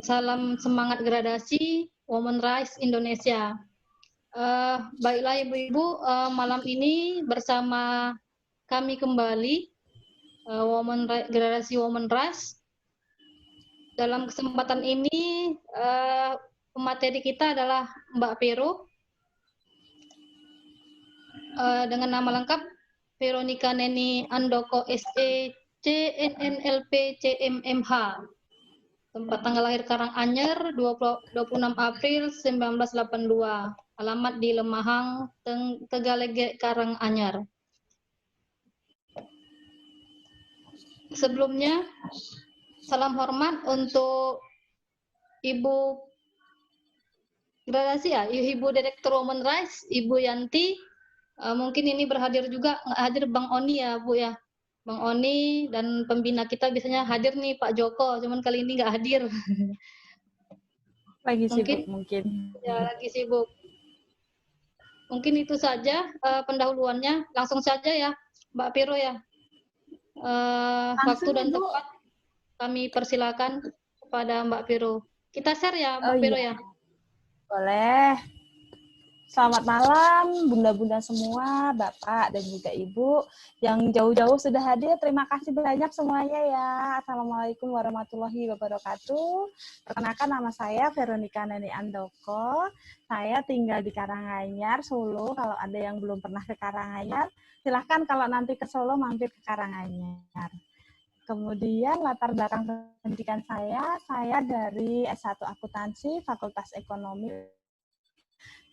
salam semangat gradasi Women Rights Indonesia. Baiklah Ibu-Ibu, malam ini bersama kami kembali gradasi Women Rights. Dalam kesempatan ini pemateri kita adalah Mbak Vero dengan nama lengkap Veronica Neni Andoko SE CNNLP CMMH. Tempat tanggal lahir Karanganyar 26 April 1982. Alamat di Lemahang, Tegalege, Karanganyar. Sebelumnya, salam hormat untuk Ibu gradasi ya, Ibu Direktur Women Rights, Ibu Yanti. Mungkin ini berhadir juga, nggak hadir Bang Oni ya Bu ya. Bang Oni dan pembina kita biasanya hadir nih Pak Joko, cuman kali ini nggak hadir. Lagi sibuk mungkin. Ya, lagi sibuk. Mungkin itu saja pendahuluannya. Langsung saja ya Mbak Vero ya. Waktu dan tempat kami persilakan kepada Mbak Vero. Kita share ya Mbak Vero ya. Boleh. Selamat malam bunda-bunda semua, Bapak dan juga Ibu yang jauh-jauh sudah hadir. Terima kasih banyak semuanya ya. Assalamualaikum warahmatullahi wabarakatuh. Perkenalkan nama saya Veronica Neni Andoko. Saya tinggal di Karanganyar, Solo. Kalau ada yang belum pernah ke Karanganyar, silahkan kalau nanti ke Solo mampir ke Karanganyar. Kemudian latar belakang pendidikan saya dari S1 Akuntansi, Fakultas Ekonomi.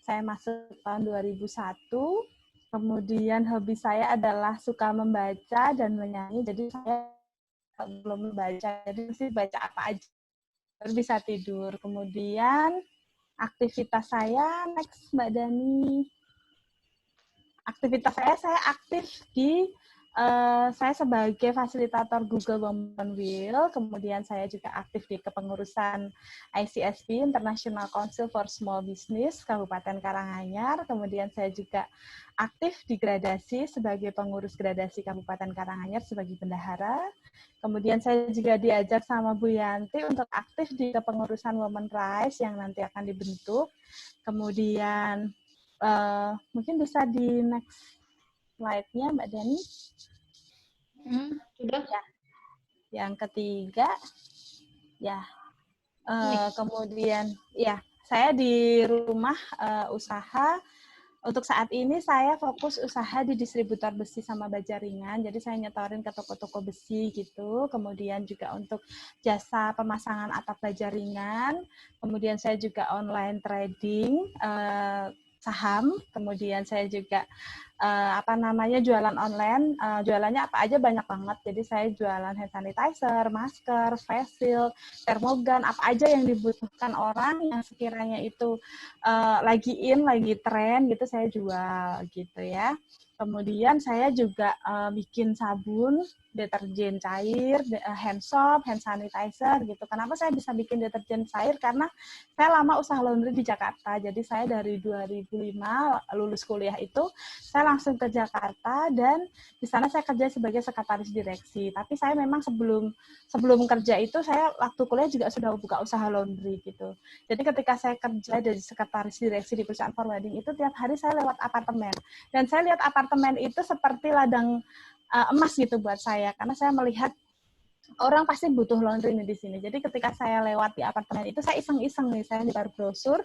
Saya masuk tahun 2001, kemudian hobi saya adalah suka membaca dan menyanyi, jadi saya belum membaca, jadi mesti baca apa aja, baru bisa tidur. Kemudian aktivitas saya, next Mbak Dani. Aktivitas saya aktif di saya sebagai fasilitator Google Women Wheel, kemudian saya juga aktif di kepengurusan ICSP, International Council for Small Business, Kabupaten Karanganyar, kemudian saya juga aktif di gradasi sebagai pengurus gradasi Kabupaten Karanganyar sebagai bendahara, kemudian saya juga diajak sama Bu Yanti untuk aktif di kepengurusan Women Rights yang nanti akan dibentuk, kemudian mungkin bisa di next slide-nya Mbak Dani. Sudah. Ya. Yang ketiga, ya. Kemudian, ya, saya di rumah usaha. Untuk saat ini saya fokus usaha di distributor besi sama baja ringan. Jadi saya nyetorin ke toko-toko besi gitu. Kemudian juga untuk jasa pemasangan atap baja ringan. Kemudian saya juga online trading saham. Kemudian saya juga jualan online, jualannya apa aja banyak banget. Jadi saya jualan hand sanitizer, masker, face shield, termogan, apa aja yang dibutuhkan orang yang sekiranya itu lagi tren gitu saya jual gitu ya. Kemudian saya juga bikin sabun, deterjen cair, hand soap, hand sanitizer gitu. Kenapa saya bisa bikin deterjen cair? Karena saya lama usaha laundry di Jakarta. Jadi saya dari 2005 lulus kuliah itu saya langsung ke Jakarta dan di sana saya kerja sebagai sekretaris direksi. Tapi saya memang sebelum kerja itu saya waktu kuliah juga sudah buka usaha laundry gitu. Jadi ketika saya kerja dari sekretaris direksi di perusahaan forwarding itu tiap hari saya lewat apartemen. Dan saya lihat apartemen itu seperti ladang emas gitu buat saya karena saya melihat orang pasti butuh laundry nih di sini. Jadi ketika saya lewat di apartemen itu saya iseng-iseng nih, saya nyebar brosur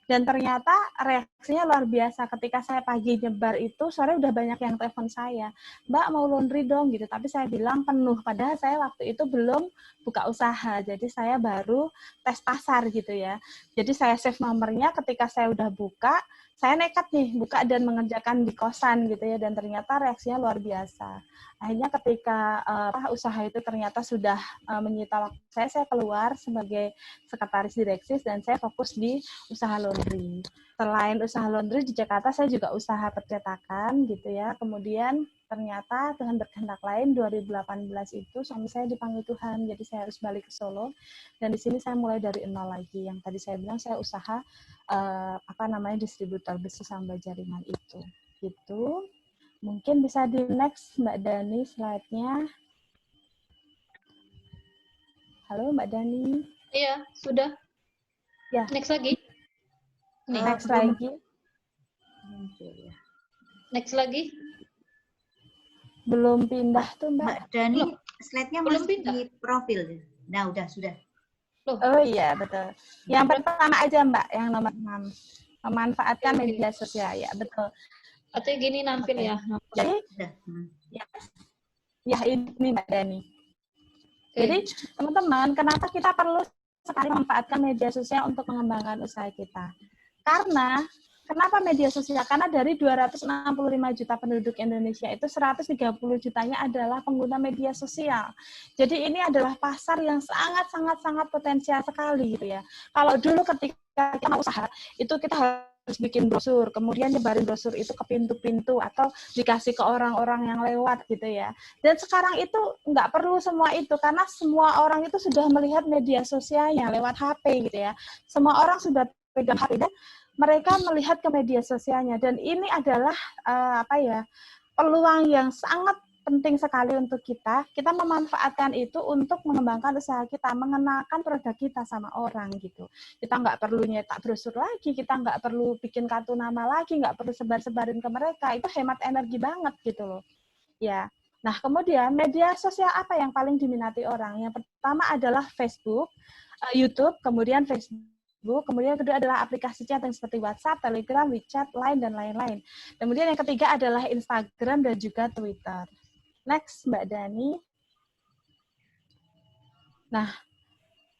dan ternyata reaksinya luar biasa. Ketika saya pagi nyebar itu sore udah banyak yang telepon saya, Mbak mau laundry dong gitu. Tapi saya bilang penuh. Padahal saya waktu itu belum buka usaha. Jadi saya baru tes pasar gitu ya. Jadi saya save nomornya. Ketika saya udah buka, saya nekat nih buka dan mengerjakan di kosan gitu ya. Dan ternyata reaksinya luar biasa. Akhirnya ketika usaha itu ternyata sudah menyita waktu saya keluar sebagai sekretaris direksi dan saya fokus di usaha laundry. Selain usaha laundry di Jakarta, saya juga usaha percetakan gitu ya. Kemudian ternyata dengan berkehendak lain 2018 itu suami saya dipanggil Tuhan, jadi saya harus balik ke Solo. Dan di sini saya mulai dari nol lagi. Yang tadi saya bilang saya usaha distributor besi sama jaringan itu. Gitu. Mungkin bisa di next Mbak Dani slide-nya. Halo Mbak Dani. Iya, sudah. Ya. Next lagi. Nih. Next lagi. Next lagi. Belum pindah tuh Mbak. Mbak Dani, slide-nya belum masih pindah. di profil. Nah, sudah. Loh. Oh iya, betul. Yang pertama aja Mbak, yang nomor 6. Memanfaatkan media sosial, ya betul. Atau gini nampil ya. Jadi, ya ini Mbak Dani. Jadi teman-teman, kenapa kita perlu sekali memanfaatkan media sosial untuk mengembangkan usaha kita? Karena kenapa media sosial? Karena dari 265 juta penduduk Indonesia itu 130 jutanya adalah pengguna media sosial. Jadi ini adalah pasar yang sangat potensial sekali gitu ya. Kalau dulu ketika kita mau usaha, itu kita harus bikin brosur, kemudian nyebarin brosur itu ke pintu-pintu atau dikasih ke orang-orang yang lewat gitu ya. Dan sekarang itu nggak perlu semua itu, karena semua orang itu sudah melihat media sosialnya lewat HP gitu ya. Semua orang sudah pegang HP dan mereka melihat ke media sosialnya, dan ini adalah peluang yang sangat penting sekali untuk kita memanfaatkan itu untuk mengembangkan usaha kita, mengenalkan produk kita sama orang gitu. Kita nggak perlu nyetak brosur lagi, kita nggak perlu bikin kartu nama lagi, nggak perlu sebar-sebarin ke mereka, itu hemat energi banget gitu loh. Ya. Nah, kemudian media sosial apa yang paling diminati orang? Yang pertama adalah Facebook, YouTube, kemudian Facebook. Kemudian yang kedua adalah aplikasi chat yang seperti WhatsApp, Telegram, WeChat, Line, dan lain-lain. Kemudian yang ketiga adalah Instagram dan juga Twitter. Next, Mbak Dani. Nah,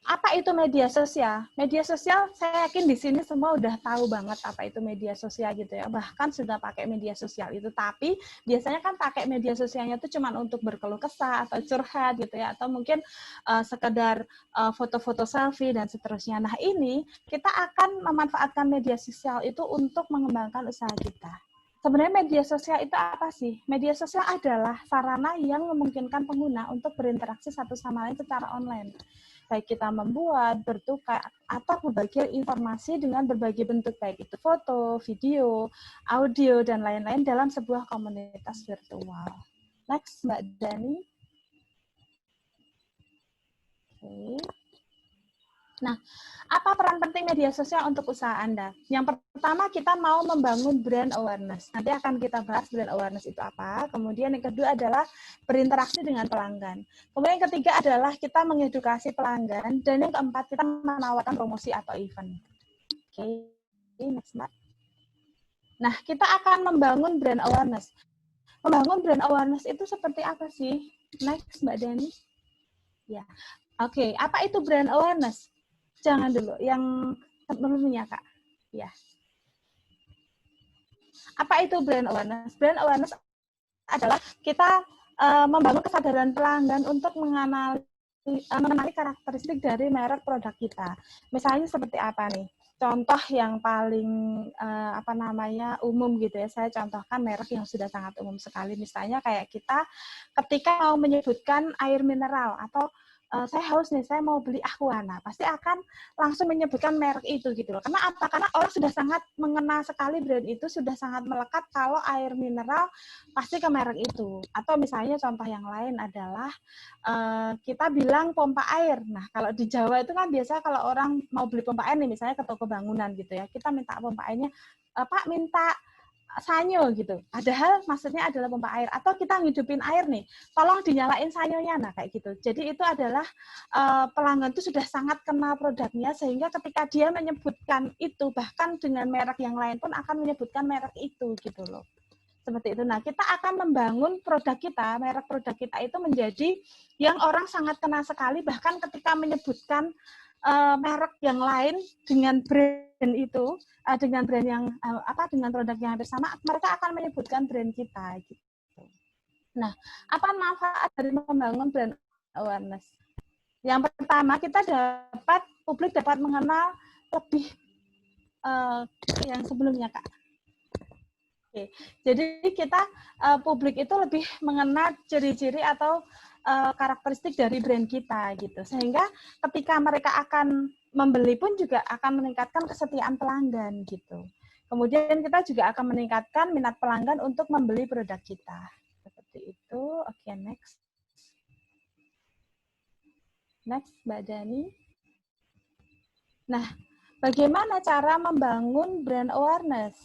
apa itu media sosial? Media sosial, saya yakin di sini semua udah tahu banget apa itu media sosial gitu ya. Bahkan sudah pakai media sosial itu, tapi biasanya kan pakai media sosialnya itu cuma untuk berkeluh kesah atau curhat gitu ya, atau mungkin sekedar foto-foto selfie dan seterusnya. Nah, ini kita akan memanfaatkan media sosial itu untuk mengembangkan usaha kita. Sebenarnya media sosial itu apa sih? Media sosial adalah sarana yang memungkinkan pengguna untuk berinteraksi satu sama lain secara online. Baik kita membuat, bertukar, atau berbagi informasi dengan berbagai bentuk, baik itu foto, video, audio, dan lain-lain dalam sebuah komunitas virtual. Next, Mbak Dani. Oke. Nah, apa peran penting media sosial untuk usaha Anda? Yang pertama, kita mau membangun brand awareness. Nanti akan kita bahas brand awareness itu apa. Kemudian yang kedua adalah berinteraksi dengan pelanggan. Kemudian yang ketiga adalah kita mengedukasi pelanggan. Dan yang keempat, kita menawarkan promosi atau event. Oke, next, Mbak. Nah, kita akan membangun brand awareness. Membangun brand awareness itu seperti apa sih? Next, Mbak Dani. Ya, oke. Apa itu brand awareness? Jangan dulu, yang sebelumnya, Kak. Ya. Apa itu brand awareness? Brand awareness adalah kita membangun kesadaran pelanggan untuk mengenali karakteristik dari merek produk kita. Misalnya seperti apa nih? Contoh yang paling umum gitu ya. Saya contohkan merek yang sudah sangat umum sekali. Misalnya kayak kita ketika mau menyebutkan air mineral atau saya haus nih, saya mau beli Aquana, pasti akan langsung menyebutkan merek itu gitu loh. Karena apa? Karena orang sudah sangat mengenal sekali brand itu, sudah sangat melekat kalau air mineral pasti ke merek itu. Atau misalnya contoh yang lain adalah kita bilang pompa air. Nah, kalau di Jawa itu kan biasa kalau orang mau beli pompa air nih, misalnya ke toko bangunan gitu ya, kita minta pompa airnya, Pak minta sanyo gitu. Padahal maksudnya adalah pompa air. Atau kita ngidupin air nih, tolong dinyalain sanyonya. Nah, kayak gitu. Jadi itu adalah pelanggan itu sudah sangat kenal produknya, sehingga ketika dia menyebutkan itu, bahkan dengan merek yang lain pun akan menyebutkan merek itu gitu loh. Seperti itu. Nah, kita akan membangun produk kita, merek produk kita itu menjadi yang orang sangat kenal sekali, bahkan ketika menyebutkan merek yang lain dengan brand itu, dengan brand yang dengan produk yang hampir sama, mereka akan menyebutkan brand kita gitu. Nah, apa manfaat dari membangun brand awareness? Yang pertama, publik dapat mengenal lebih yang sebelumnya, Kak. Oke. Jadi kita publik itu lebih mengenal ciri-ciri atau karakteristik dari brand kita gitu, sehingga ketika mereka akan membeli pun juga akan meningkatkan kesetiaan pelanggan gitu. Kemudian kita juga akan meningkatkan minat pelanggan untuk membeli produk kita. Seperti itu. Oke, next. Next, Mbak Dani. Nah, bagaimana cara membangun brand awareness?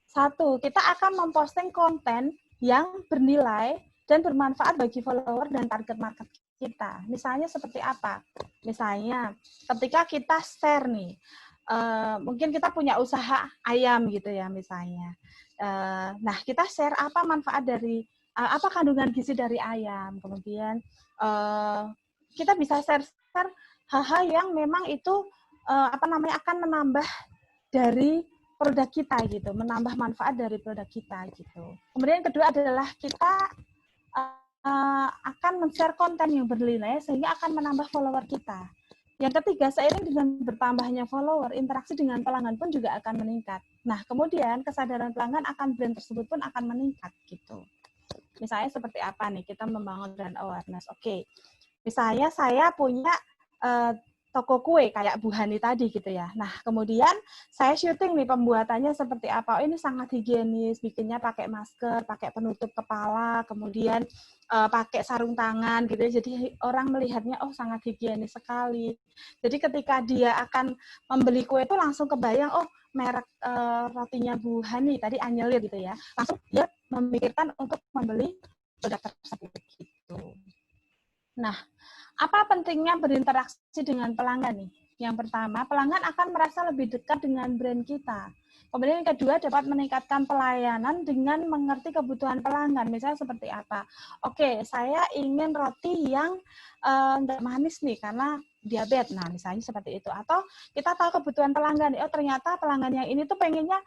Satu, kita akan memposting konten yang bernilai dan bermanfaat bagi follower dan target market kita. Misalnya seperti apa? Misalnya, ketika kita share nih, mungkin kita punya usaha ayam gitu ya misalnya. Nah, kita share apa manfaat dari, apa kandungan gizi dari ayam. Kemudian kita bisa share hal-hal yang memang itu akan menambah dari produk kita gitu, menambah manfaat dari produk kita gitu. Kemudian yang kedua adalah kita akan men-share konten yang bernilai sehingga akan menambah follower kita. Yang ketiga, seiring dengan bertambahnya follower, interaksi dengan pelanggan pun juga akan meningkat. Nah, kemudian kesadaran pelanggan akan brand tersebut pun akan meningkat gitu. Misalnya seperti apa nih kita membangun brand awareness? Oke. Misalnya saya punya toko kue kayak Bu Hani tadi gitu ya. Nah, kemudian saya syuting nih pembuatannya seperti apa. Oh, ini sangat higienis, bikinnya pakai masker, pakai penutup kepala, kemudian pakai sarung tangan gitu ya. Jadi orang melihatnya oh sangat higienis sekali. Jadi ketika dia akan membeli kue itu langsung kebayang oh merek rotinya Bu Hani tadi Anyelir gitu ya. Langsung dia memikirkan untuk membeli produk tersebut gitu. Nah, apa pentingnya berinteraksi dengan pelanggan nih? Yang pertama, pelanggan akan merasa lebih dekat dengan brand kita. Kemudian yang kedua, dapat meningkatkan pelayanan dengan mengerti kebutuhan pelanggan. Misalnya seperti apa? Oke, saya ingin roti yang nggak manis nih karena diabetes. Nah, misalnya seperti itu. Atau kita tahu kebutuhan pelanggan. Oh, ternyata pelanggan yang ini tuh pengennya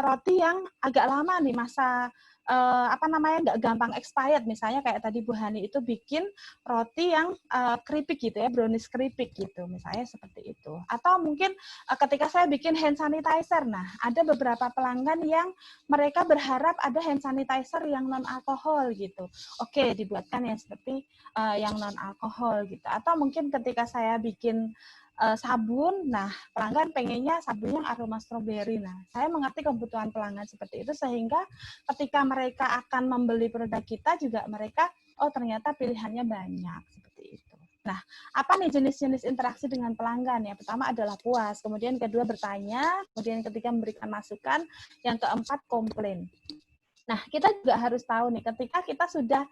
roti yang agak lama nih masa nggak gampang expired. Misalnya kayak tadi Bu Hani itu bikin roti yang keripik gitu ya, brownies keripik gitu, misalnya seperti itu. Atau mungkin ketika saya bikin hand sanitizer, nah ada beberapa pelanggan yang mereka berharap ada hand sanitizer yang non alkohol gitu. Oke, dibuatkan yang seperti yang non alkohol gitu. Atau mungkin ketika saya bikin sabun, nah pelanggan pengennya sabun yang aroma stroberi. Nah, saya mengerti kebutuhan pelanggan seperti itu sehingga ketika mereka akan membeli produk kita juga mereka oh ternyata pilihannya banyak seperti itu. Nah, apa nih jenis-jenis interaksi dengan pelanggan? Yang pertama adalah puas, kemudian kedua bertanya, kemudian ketiga memberikan masukan, yang keempat komplain. Nah, kita juga harus tahu nih, ketika kita sudah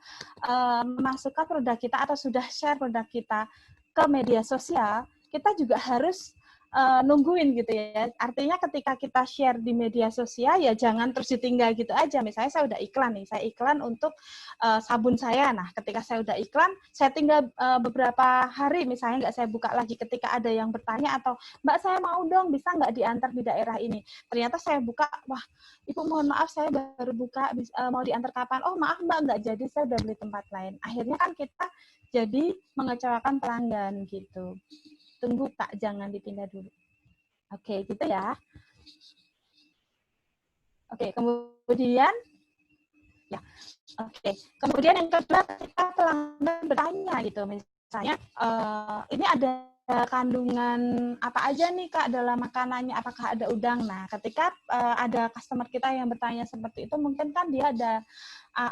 memasukkan produk kita atau sudah share produk kita ke media sosial, kita juga harus nungguin gitu ya. Artinya ketika kita share di media sosial ya jangan terus ditinggal gitu aja. Misalnya saya udah iklan nih, saya iklan untuk sabun saya. Nah, ketika saya udah iklan, saya tinggal beberapa hari misalnya nggak saya buka lagi. Ketika ada yang bertanya atau Mbak saya mau dong bisa nggak diantar di daerah ini. Ternyata saya buka, wah Ibu mohon maaf saya baru buka, mau diantar kapan? Oh maaf Mbak nggak jadi, saya udah beli tempat lain. Akhirnya kan kita jadi mengecewakan pelanggan gitu. Tunggu Kak, jangan dipindah dulu. Oke, gitu ya. Oke, kemudian ya. Oke, kemudian yang kedua ketika pelanggan bertanya gitu, misalnya ini ada kandungan apa aja nih Kak dalam makanannya, apakah ada udang? Nah, ketika ada customer kita yang bertanya seperti itu, mungkin kan dia ada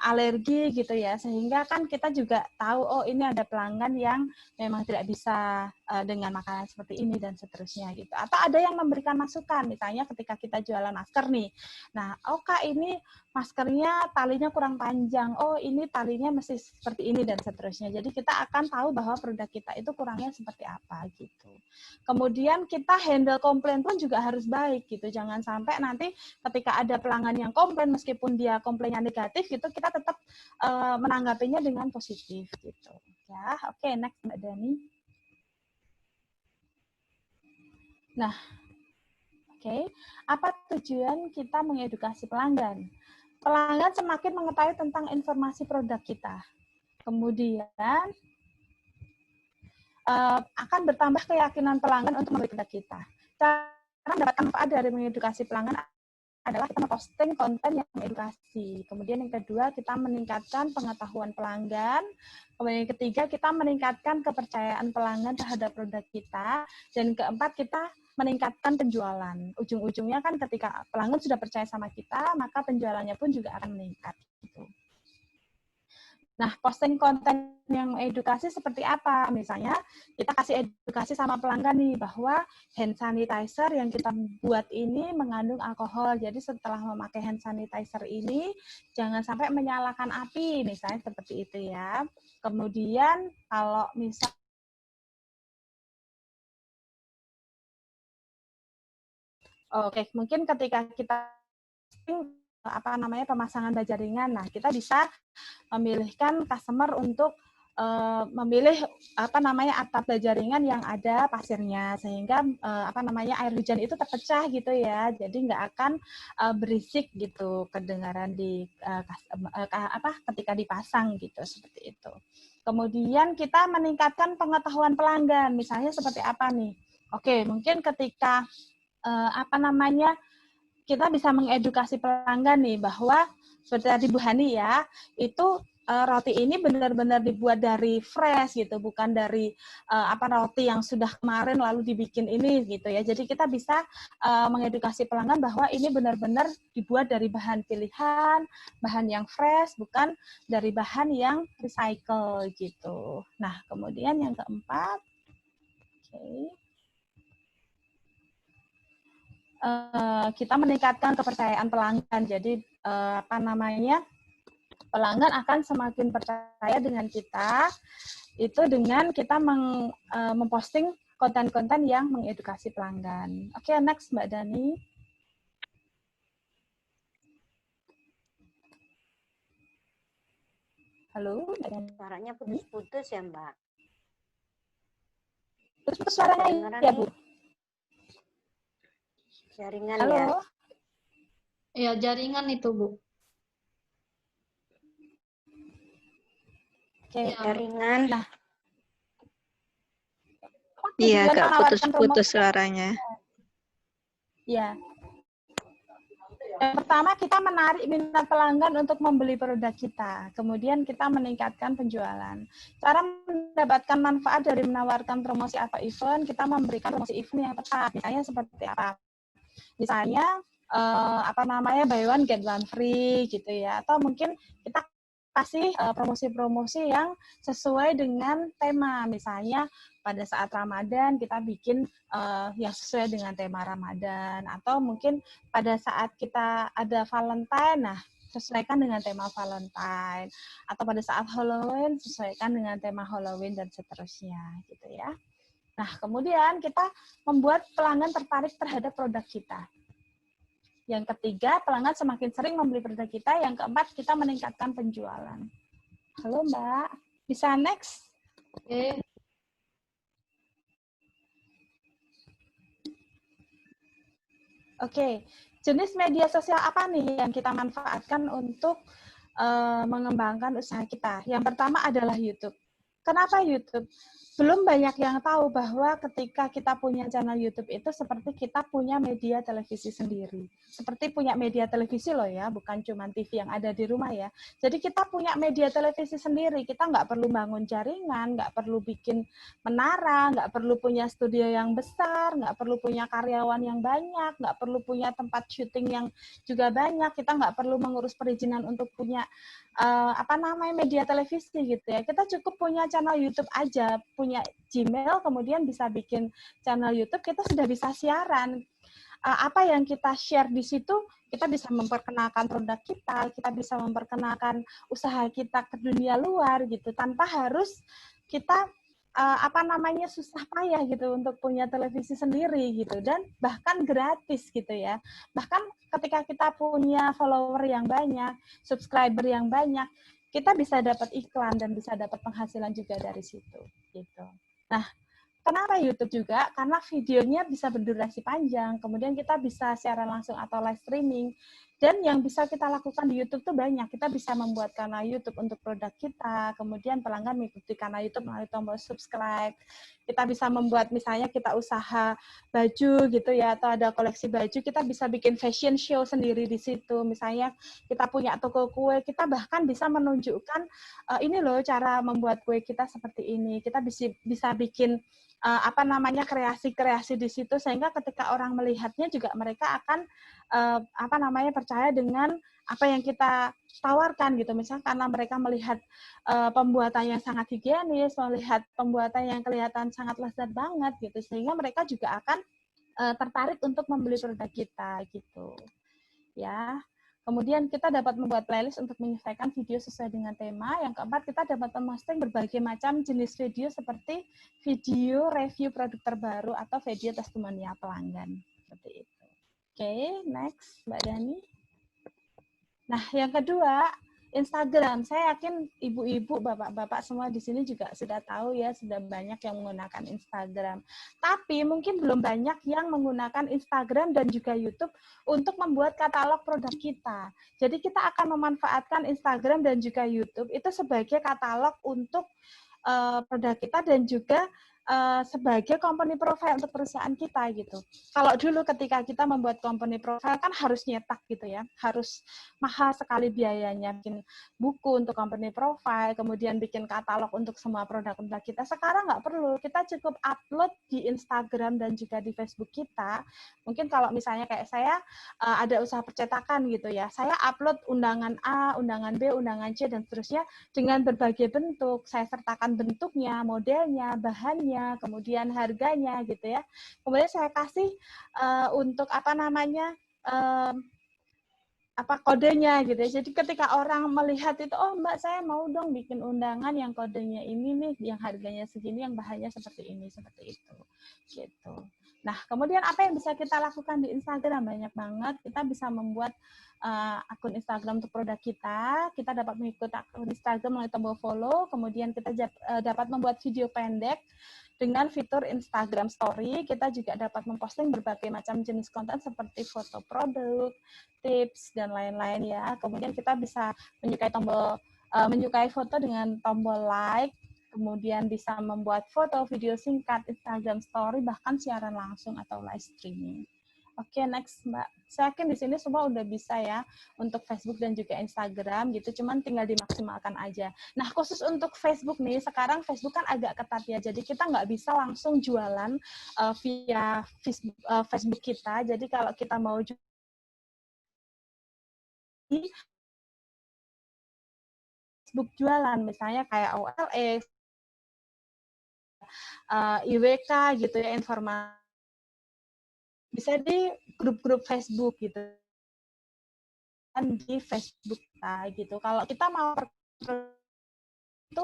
alergi gitu ya, sehingga kan kita juga tahu oh ini ada pelanggan yang memang tidak bisa dengan makanan seperti ini dan seterusnya gitu. Atau ada yang memberikan masukan, misalnya ketika kita jualan masker nih, nah oh Kak ini maskernya talinya kurang panjang, oh ini talinya mesti seperti ini dan seterusnya. Jadi kita akan tahu bahwa produk kita itu kurangnya seperti apa gitu. Kemudian kita handle komplain pun juga harus baik gitu, jangan sampai nanti ketika ada pelanggan yang komplain meskipun dia komplainnya negatif gitu kita tetap menanggapinya dengan positif gitu ya. Oke, next Mbak Dani. Nah, oke, apa tujuan kita mengedukasi pelanggan? Pelanggan semakin mengetahui tentang informasi produk kita. Kemudian akan bertambah keyakinan pelanggan untuk membeli produk kita. Cara mendapatkan manfaat dari mengedukasi pelanggan adalah kita memposting konten yang mengedukasi. Kemudian yang kedua, kita meningkatkan pengetahuan pelanggan. Kemudian yang ketiga, kita meningkatkan kepercayaan pelanggan terhadap produk kita. Dan keempat, kita meningkatkan penjualan. Ujung-ujungnya kan ketika pelanggan sudah percaya sama kita, maka penjualannya pun juga akan meningkat. Gitu. Nah, posting konten yang edukasi seperti apa? Misalnya, kita kasih edukasi sama pelanggan nih, bahwa hand sanitizer yang kita buat ini mengandung alkohol. Jadi setelah memakai hand sanitizer ini, jangan sampai menyalakan api, misalnya seperti itu ya. Kemudian, kalau misal Oke, mungkin ketika kita pemasangan baja ringan, nah kita bisa memilihkan customer untuk memilih atap baja ringan yang ada pasirnya, sehingga air hujan itu terpecah gitu ya, jadi nggak akan berisik gitu kedengaran di ketika dipasang gitu, seperti itu. Kemudian kita meningkatkan pengetahuan pelanggan, misalnya seperti apa nih? Oke, mungkin ketika kita bisa mengedukasi pelanggan nih bahwa seperti tadi Bu Hani ya, itu roti ini benar-benar dibuat dari fresh gitu, bukan dari roti yang sudah kemarin lalu dibikin ini gitu ya. Jadi kita bisa mengedukasi pelanggan bahwa ini benar-benar dibuat dari bahan pilihan, bahan yang fresh, bukan dari bahan yang recycle gitu. Nah, kemudian yang keempat, kita meningkatkan kepercayaan pelanggan. Jadi pelanggan akan semakin percaya dengan kita itu dengan kita memposting konten-konten yang mengedukasi pelanggan. Oke, next Mbak Dani. Halo, Mbak Dani. Suaranya putus-putus ya, Mbak. Putus suaranya ya, Bu? Jaringan. Halo. Ya. Ya, jaringan itu, Bu. Oke, jaringan. Nah. Iya, Kak, putus-putus suaranya. Ya. Yang pertama, kita menarik minat pelanggan untuk membeli produk kita. Kemudian kita meningkatkan penjualan. Cara mendapatkan manfaat dari menawarkan promosi atau event, kita memberikan promosi event yang tepat. Misalnya seperti apa? Misalnya buy one get one free gitu ya. Atau mungkin kita kasih promosi-promosi yang sesuai dengan tema. Misalnya pada saat Ramadan kita bikin yang sesuai dengan tema Ramadan, atau mungkin pada saat kita ada Valentine, nah sesuaikan dengan tema Valentine, atau pada saat Halloween sesuaikan dengan tema Halloween dan seterusnya gitu ya. Nah, kemudian kita membuat pelanggan tertarik terhadap produk kita. Yang ketiga, pelanggan semakin sering membeli produk kita. Yang keempat, kita meningkatkan penjualan. Halo Mbak, bisa next? Oke. Oke, jenis media sosial apa nih yang kita manfaatkan untuk mengembangkan usaha kita? Yang pertama adalah YouTube. Kenapa YouTube? Belum banyak yang tahu bahwa ketika kita punya channel YouTube itu seperti kita punya media televisi sendiri. Seperti punya media televisi loh ya, bukan cuma TV yang ada di rumah ya. Jadi kita punya media televisi sendiri, kita nggak perlu bangun jaringan, nggak perlu bikin menara, nggak perlu punya studio yang besar, nggak perlu punya karyawan yang banyak, nggak perlu punya tempat syuting yang juga banyak, kita nggak perlu mengurus perizinan untuk punya media televisi gitu ya. Kita cukup punya channel YouTube aja, punya Gmail, kemudian bisa bikin channel YouTube, kita sudah bisa siaran. Apa yang kita share di situ, kita bisa memperkenalkan produk kita, kita bisa memperkenalkan usaha kita ke dunia luar gitu, tanpa harus kita susah payah gitu untuk punya televisi sendiri gitu, dan bahkan gratis gitu ya. Bahkan ketika kita punya follower yang banyak, subscriber yang banyak, kita bisa dapat iklan dan bisa dapat penghasilan juga dari situ gitu. Nah, kenapa YouTube juga? Karena videonya bisa berdurasi panjang, kemudian kita bisa siaran langsung atau live streaming. Dan yang bisa kita lakukan di YouTube tuh banyak. Kita bisa membuat kanal YouTube untuk produk kita, kemudian pelanggan mengikuti kanal YouTube melalui tombol subscribe. Kita bisa membuat, misalnya kita usaha baju gitu ya, atau ada koleksi baju, kita bisa bikin fashion show sendiri di situ. Misalnya kita punya toko kue, kita bahkan bisa menunjukkan ini loh cara membuat kue kita seperti ini. Kita bisa bikin kreasi-kreasi di situ, sehingga ketika orang melihatnya juga mereka akan percaya dengan apa yang kita tawarkan gitu. Misalnya karena mereka melihat pembuatan yang sangat higienis, melihat pembuatan yang kelihatan sangat lezat banget gitu, sehingga mereka juga akan tertarik untuk membeli produk kita gitu. Ya. Kemudian kita dapat membuat playlist untuk menyesuaikan video sesuai dengan tema. Yang keempat, kita dapat memposting berbagai macam jenis video seperti video review produk terbaru atau video testimonial pelanggan. Seperti itu. Oke, next, Mbak Dani. Nah, yang kedua, Instagram. Saya yakin ibu-ibu, bapak-bapak semua di sini juga sudah tahu ya, sudah banyak yang menggunakan Instagram. Tapi mungkin belum banyak yang menggunakan Instagram dan juga YouTube untuk membuat katalog produk kita. Jadi kita akan memanfaatkan Instagram dan juga YouTube itu sebagai katalog untuk produk kita dan juga sebagai company profile untuk perusahaan kita gitu. Kalau dulu ketika kita membuat company profile kan harus nyetak gitu ya, harus mahal sekali biayanya, bikin buku untuk company profile, kemudian bikin katalog untuk semua produk-produk kita. Sekarang nggak perlu, kita cukup upload di Instagram dan juga di Facebook kita. Mungkin kalau misalnya kayak saya ada usaha percetakan gitu ya, saya upload undangan A, undangan B, undangan C dan seterusnya dengan berbagai bentuk. Saya sertakan bentuknya, modelnya, bahannya, kemudian harganya gitu ya. Kemudian saya kasih untuk kodenya gitu ya. Jadi ketika orang melihat itu, oh Mbak saya mau dong bikin undangan yang kodenya ini nih, yang harganya segini, yang bahannya seperti ini, seperti itu. Gitu. Nah, kemudian apa yang bisa kita lakukan di Instagram? Banyak banget. Kita bisa membuat akun Instagram untuk produk kita. Kita dapat mengikuti akun Instagram melalui tombol follow. Kemudian kita dapat membuat video pendek dengan fitur Instagram Story. Kita juga dapat memposting berbagai macam jenis konten seperti foto produk, tips, dan lain-lain ya. Kemudian kita bisa menyukai foto dengan tombol like, kemudian bisa membuat foto, video singkat, Instagram Story, bahkan siaran langsung atau live streaming. Oke, next Mbak. Saya yakin di sini semua udah bisa ya untuk Facebook dan juga Instagram gitu, cuman tinggal dimaksimalkan aja. Nah, khusus untuk Facebook nih, sekarang Facebook kan agak ketat ya, jadi kita nggak bisa langsung jualan via Facebook kita. Jadi kalau kita mau Facebook jualan, misalnya kayak OLX, IWK gitu ya, informasi bisa di grup-grup Facebook gitu, di Facebook kita gitu. Kalau kita mau itu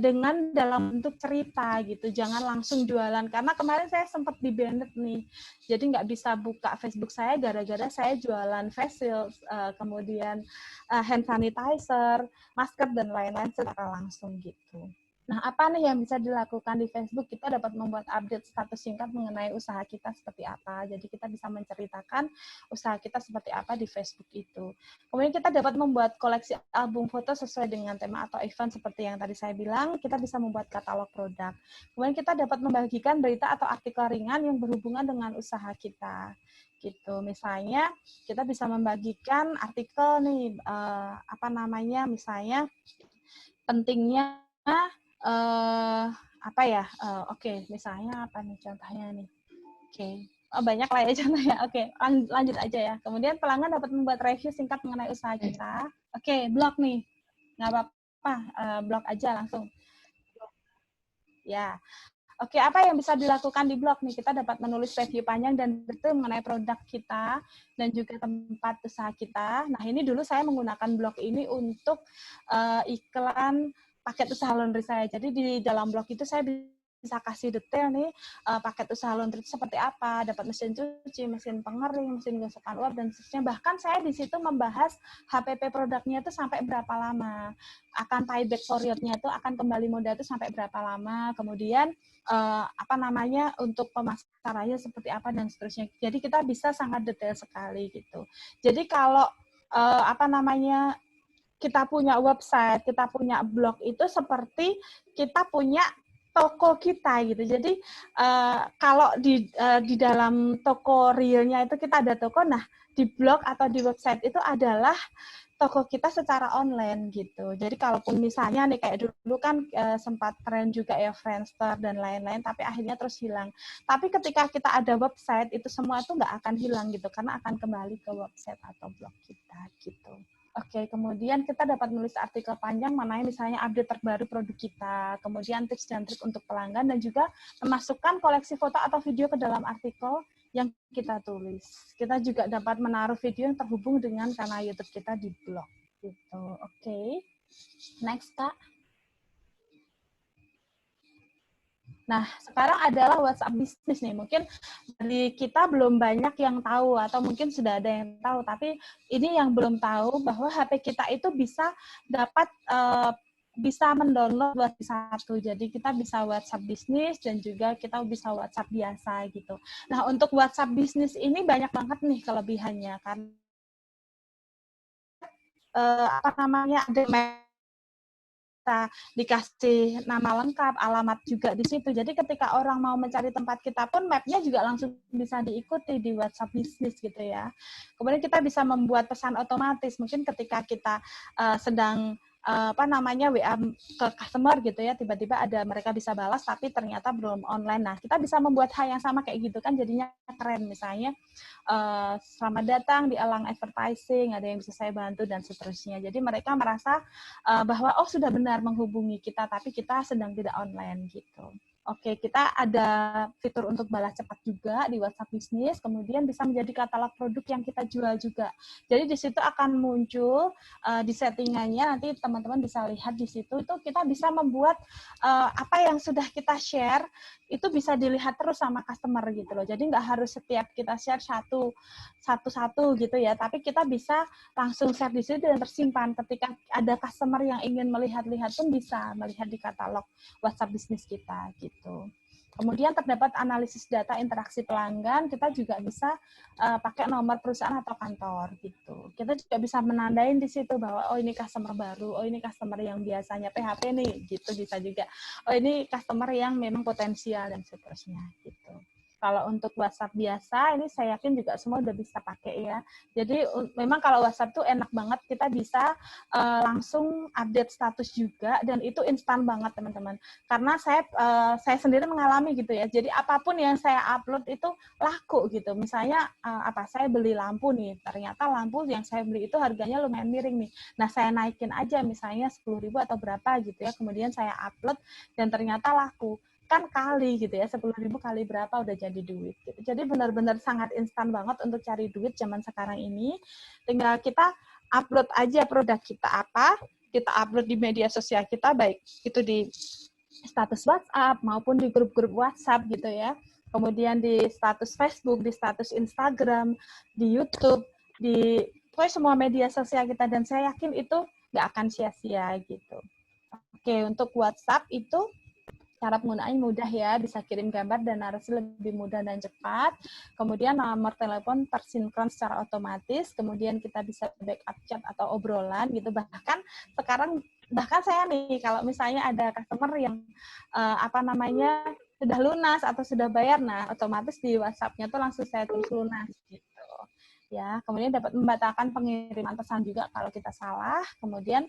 dengan dalam bentuk cerita gitu, jangan langsung jualan, karena kemarin saya sempat di-banned nih, jadi nggak bisa buka Facebook saya gara-gara saya jualan face shield, kemudian hand sanitizer, masker dan lain-lain secara langsung gitu. Nah, apa nih yang bisa dilakukan di Facebook? Kita dapat membuat update status singkat mengenai usaha kita seperti apa. Jadi kita bisa menceritakan usaha kita seperti apa di Facebook itu. Kemudian kita dapat membuat koleksi album foto sesuai dengan tema atau event seperti yang tadi saya bilang. Kita bisa membuat katalog produk. Kemudian kita dapat membagikan berita atau artikel ringan yang berhubungan dengan usaha kita. Gitu. Misalnya kita bisa membagikan artikel nih, misalnya pentingnya oke, misalnya apa nih contohnya nih? Oke. Banyak lah ya contohnya. Oke, lanjut aja ya. Kemudian pelanggan dapat membuat review singkat mengenai usaha kita. Oke, blog nih. Nggak apa-apa, blog aja langsung. Ya. Oke, apa yang bisa dilakukan di blog nih? Kita dapat menulis review panjang dan detail mengenai produk kita dan juga tempat usaha kita. Nah, ini dulu saya menggunakan blog ini untuk iklan paket usaha laundry saya. Jadi di dalam blog itu saya bisa kasih detail nih paket usaha laundry itu seperti apa, dapat mesin cuci, mesin pengering, mesin gosokkan uap dan seterusnya. Bahkan saya di situ membahas HPP produknya itu sampai berapa lama, akan payback periodnya itu akan kembali modal itu sampai berapa lama, kemudian untuk pemasarannya seperti apa dan seterusnya. Jadi kita bisa sangat detail sekali gitu. Jadi kalau kita punya website, kita punya blog itu seperti kita punya toko kita gitu. Jadi kalau di dalam toko realnya itu kita ada toko, nah di blog atau di website itu adalah toko kita secara online gitu. Jadi kalaupun misalnya nih kayak dulu kan sempat tren juga ya Friendster dan lain-lain, tapi akhirnya terus hilang. Tapi ketika kita ada website, itu semua itu nggak akan hilang gitu, karena akan kembali ke website atau blog kita gitu. Oke, kemudian kita dapat menulis artikel panjang mengenai misalnya update terbaru produk kita, kemudian tips dan trik untuk pelanggan, dan juga memasukkan koleksi foto atau video ke dalam artikel yang kita tulis. Kita juga dapat menaruh video yang terhubung dengan kanal YouTube kita di blog. Gitu. Oke. Next, Kak. Nah, sekarang adalah WhatsApp bisnis nih. Mungkin dari kita belum banyak yang tahu, atau mungkin sudah ada yang tahu, tapi ini yang belum tahu bahwa HP kita itu bisa dapat bisa mendownload WhatsApp satu. Jadi kita bisa WhatsApp bisnis dan juga kita bisa WhatsApp biasa gitu. Nah, untuk WhatsApp bisnis ini banyak banget nih kelebihannya, karena ada kita dikasih nama lengkap, alamat juga di situ. Jadi ketika orang mau mencari tempat kita pun map-nya juga langsung bisa diikuti di WhatsApp bisnis gitu ya. Kemudian kita bisa membuat pesan otomatis. Mungkin ketika kita sedang WA ke customer gitu ya, tiba-tiba ada mereka bisa balas tapi ternyata belum online. Nah, kita bisa membuat hal yang sama kayak gitu kan, jadinya keren. Misalnya selamat datang di Elang Advertising, ada yang bisa saya bantu dan seterusnya. Jadi mereka merasa bahwa sudah benar menghubungi kita tapi kita sedang tidak online gitu. Oke, kita ada fitur untuk balas cepat juga di WhatsApp bisnis, kemudian bisa menjadi katalog produk yang kita jual juga. Jadi di situ akan muncul di settingannya, nanti teman-teman bisa lihat di situ, itu kita bisa membuat apa yang sudah kita share, itu bisa dilihat terus sama customer gitu loh. Jadi nggak harus setiap kita share satu-satu gitu ya, tapi kita bisa langsung share di situ dan tersimpan. Ketika ada customer yang ingin melihat-lihat pun bisa melihat di katalog WhatsApp bisnis kita gitu. Kemudian terdapat analisis data interaksi pelanggan, kita juga bisa pakai nomor perusahaan atau kantor gitu. Kita juga bisa menandain di situ bahwa ini customer baru, ini customer yang biasanya PHP nih, gitu bisa juga. Ini customer yang memang potensial dan seterusnya gitu. Kalau untuk WhatsApp biasa, ini saya yakin juga semua udah bisa pakai ya. Jadi memang kalau WhatsApp tuh enak banget, kita bisa langsung update status juga, dan itu instan banget teman-teman. Karena saya sendiri mengalami gitu ya. Jadi apapun yang saya upload itu laku gitu. Misalnya saya beli lampu nih, ternyata lampu yang saya beli itu harganya lumayan miring nih. Nah, saya naikin aja misalnya 10.000 atau berapa gitu ya. Kemudian saya upload dan ternyata laku. Kan kali gitu ya, 10.000 kali berapa udah jadi duit gitu. Jadi benar-benar sangat instan banget untuk cari duit zaman sekarang ini. Tinggal kita upload aja produk kita apa, kita upload di media sosial kita, baik itu di status WhatsApp maupun di grup-grup WhatsApp gitu ya. Kemudian di status Facebook, di status Instagram, di YouTube, di pokoknya semua media sosial kita, dan saya yakin itu nggak akan sia-sia gitu. Oke, untuk WhatsApp itu cara penggunaannya mudah ya, bisa kirim gambar dan narasi lebih mudah dan cepat. Kemudian nomor telepon tersinkron secara otomatis. Kemudian kita bisa backup chat atau obrolan gitu. Bahkan saya nih, kalau misalnya ada customer yang sudah lunas atau sudah bayar, nah otomatis di WhatsApp-nya tuh langsung saya tulis lunas gitu. Ya, kemudian dapat membatalkan pengiriman pesan juga kalau kita salah. Kemudian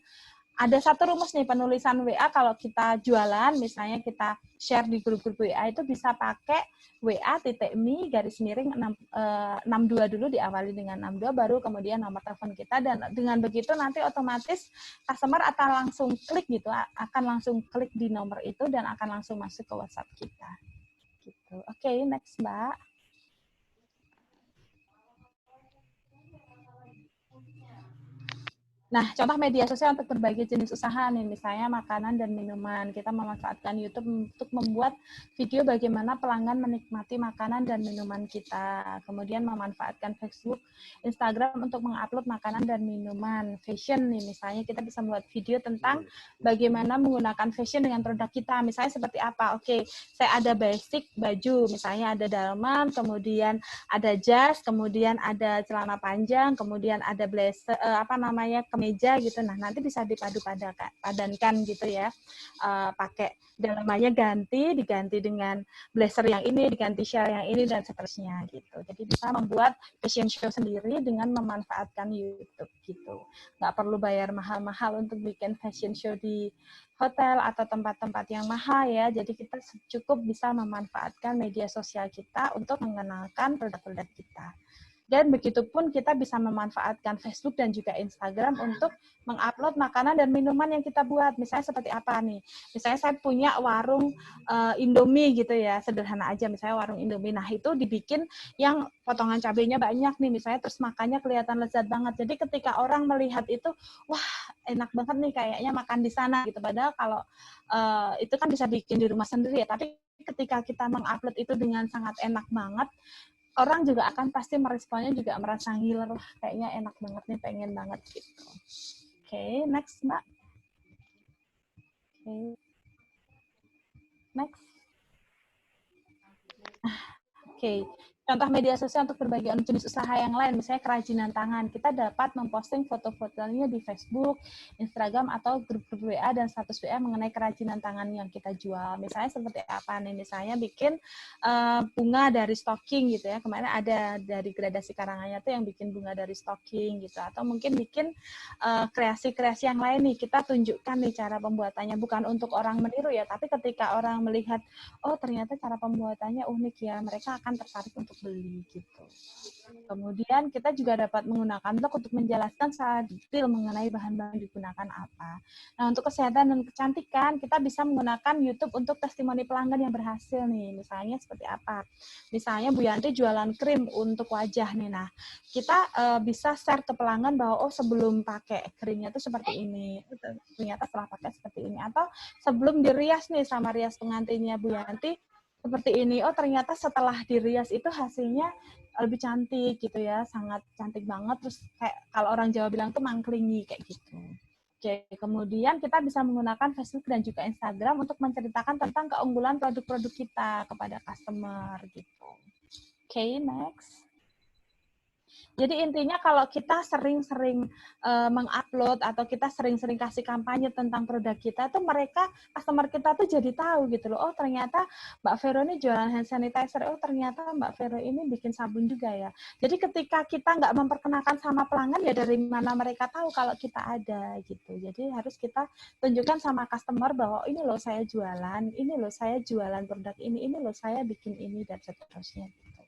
ada satu rumus nih, penulisan WA kalau kita jualan, misalnya kita share di grup-grup WA itu bisa pakai WA.me/62 dulu, diawali dengan 62, baru kemudian nomor telepon kita, dan dengan begitu nanti otomatis customer akan langsung klik gitu, akan langsung klik di nomor itu dan akan langsung masuk ke WhatsApp kita. Gitu. Oke, next Mbak. Nah, contoh media sosial untuk berbagai jenis usaha nih, misalnya makanan dan minuman. Kita memanfaatkan YouTube untuk membuat video bagaimana pelanggan menikmati makanan dan minuman kita. Kemudian memanfaatkan Facebook, Instagram untuk mengupload makanan dan minuman. Fashion nih, misalnya kita bisa membuat video tentang bagaimana menggunakan fashion dengan produk kita. Misalnya seperti apa? Oke, saya ada basic baju, misalnya ada dalaman, kemudian ada jas, kemudian ada celana panjang, kemudian ada blazer, kemeja kemeja gitu. Nah, nanti bisa padankan gitu ya. Pakai dalamannya diganti dengan blazer yang ini, diganti shawl yang ini, dan seterusnya gitu. Jadi bisa membuat fashion show sendiri dengan memanfaatkan YouTube gitu. Nggak perlu bayar mahal-mahal untuk bikin fashion show di hotel atau tempat-tempat yang mahal ya. Jadi kita cukup bisa memanfaatkan media sosial kita untuk mengenalkan produk-produk kita. Dan begitupun kita bisa memanfaatkan Facebook dan juga Instagram untuk mengupload makanan dan minuman yang kita buat. Misalnya seperti apa nih? Misalnya saya punya warung Indomie gitu ya, sederhana aja. Misalnya warung Indomie. Nah itu dibikin yang potongan cabenya banyak nih, misalnya terus makannya kelihatan lezat banget. Jadi ketika orang melihat itu, wah enak banget nih kayaknya makan di sana gitu. Padahal kalau itu kan bisa bikin di rumah sendiri ya. Tapi ketika kita mengupload itu dengan sangat enak banget, orang juga akan pasti meresponnya juga merasa ngiler, wah kayaknya enak banget nih, pengen banget gitu. Oke, next Mbak. Oke. Next. Oke. Contoh media sosial untuk berbagai jenis usaha yang lain, misalnya kerajinan tangan. Kita dapat memposting foto-fotonya di Facebook, Instagram, atau grup-grup WA dan status WA mengenai kerajinan tangan yang kita jual. Misalnya seperti apa nih? Misalnya bikin bunga dari stocking gitu ya. Kemarin ada dari Gradasi Karanganyar tuh yang bikin bunga dari stocking gitu. Atau mungkin bikin kreasi-kreasi yang lain nih. Kita tunjukkan nih cara pembuatannya. Bukan untuk orang meniru ya, tapi ketika orang melihat, oh ternyata cara pembuatannya unik ya, mereka akan tertarik untuk beli gitu. Kemudian kita juga dapat menggunakan blog untuk menjelaskan secara detail mengenai bahan-bahan yang digunakan apa. Nah, untuk kesehatan dan kecantikan, kita bisa menggunakan YouTube untuk testimoni pelanggan yang berhasil nih. Misalnya seperti apa? Misalnya Bu Yanti jualan krim untuk wajah nih. Nah, kita bisa share ke pelanggan bahwa oh sebelum pakai krimnya itu seperti ini. Ternyata setelah pakai seperti ini. Atau sebelum dirias nih sama rias pengantinnya Bu Yanti, seperti ini, oh ternyata setelah dirias itu hasilnya lebih cantik gitu ya, sangat cantik banget, terus kayak kalau orang Jawa bilang tuh mangklingi kayak gitu. Oke, kemudian kita bisa menggunakan Facebook dan juga Instagram untuk menceritakan tentang keunggulan produk-produk kita kepada customer gitu. Oke, next. Jadi intinya kalau kita sering-sering mengupload atau kita sering-sering kasih kampanye tentang produk kita, tuh mereka, customer kita tuh jadi tahu gitu loh, oh ternyata Mbak Vero ini jualan hand sanitizer, oh ternyata Mbak Vero ini bikin sabun juga ya. Jadi ketika kita nggak memperkenalkan sama pelanggan, ya dari mana mereka tahu kalau kita ada gitu. Jadi harus kita tunjukkan sama customer bahwa ini loh saya jualan, ini loh saya jualan produk ini loh saya bikin ini, dan seterusnya gitu.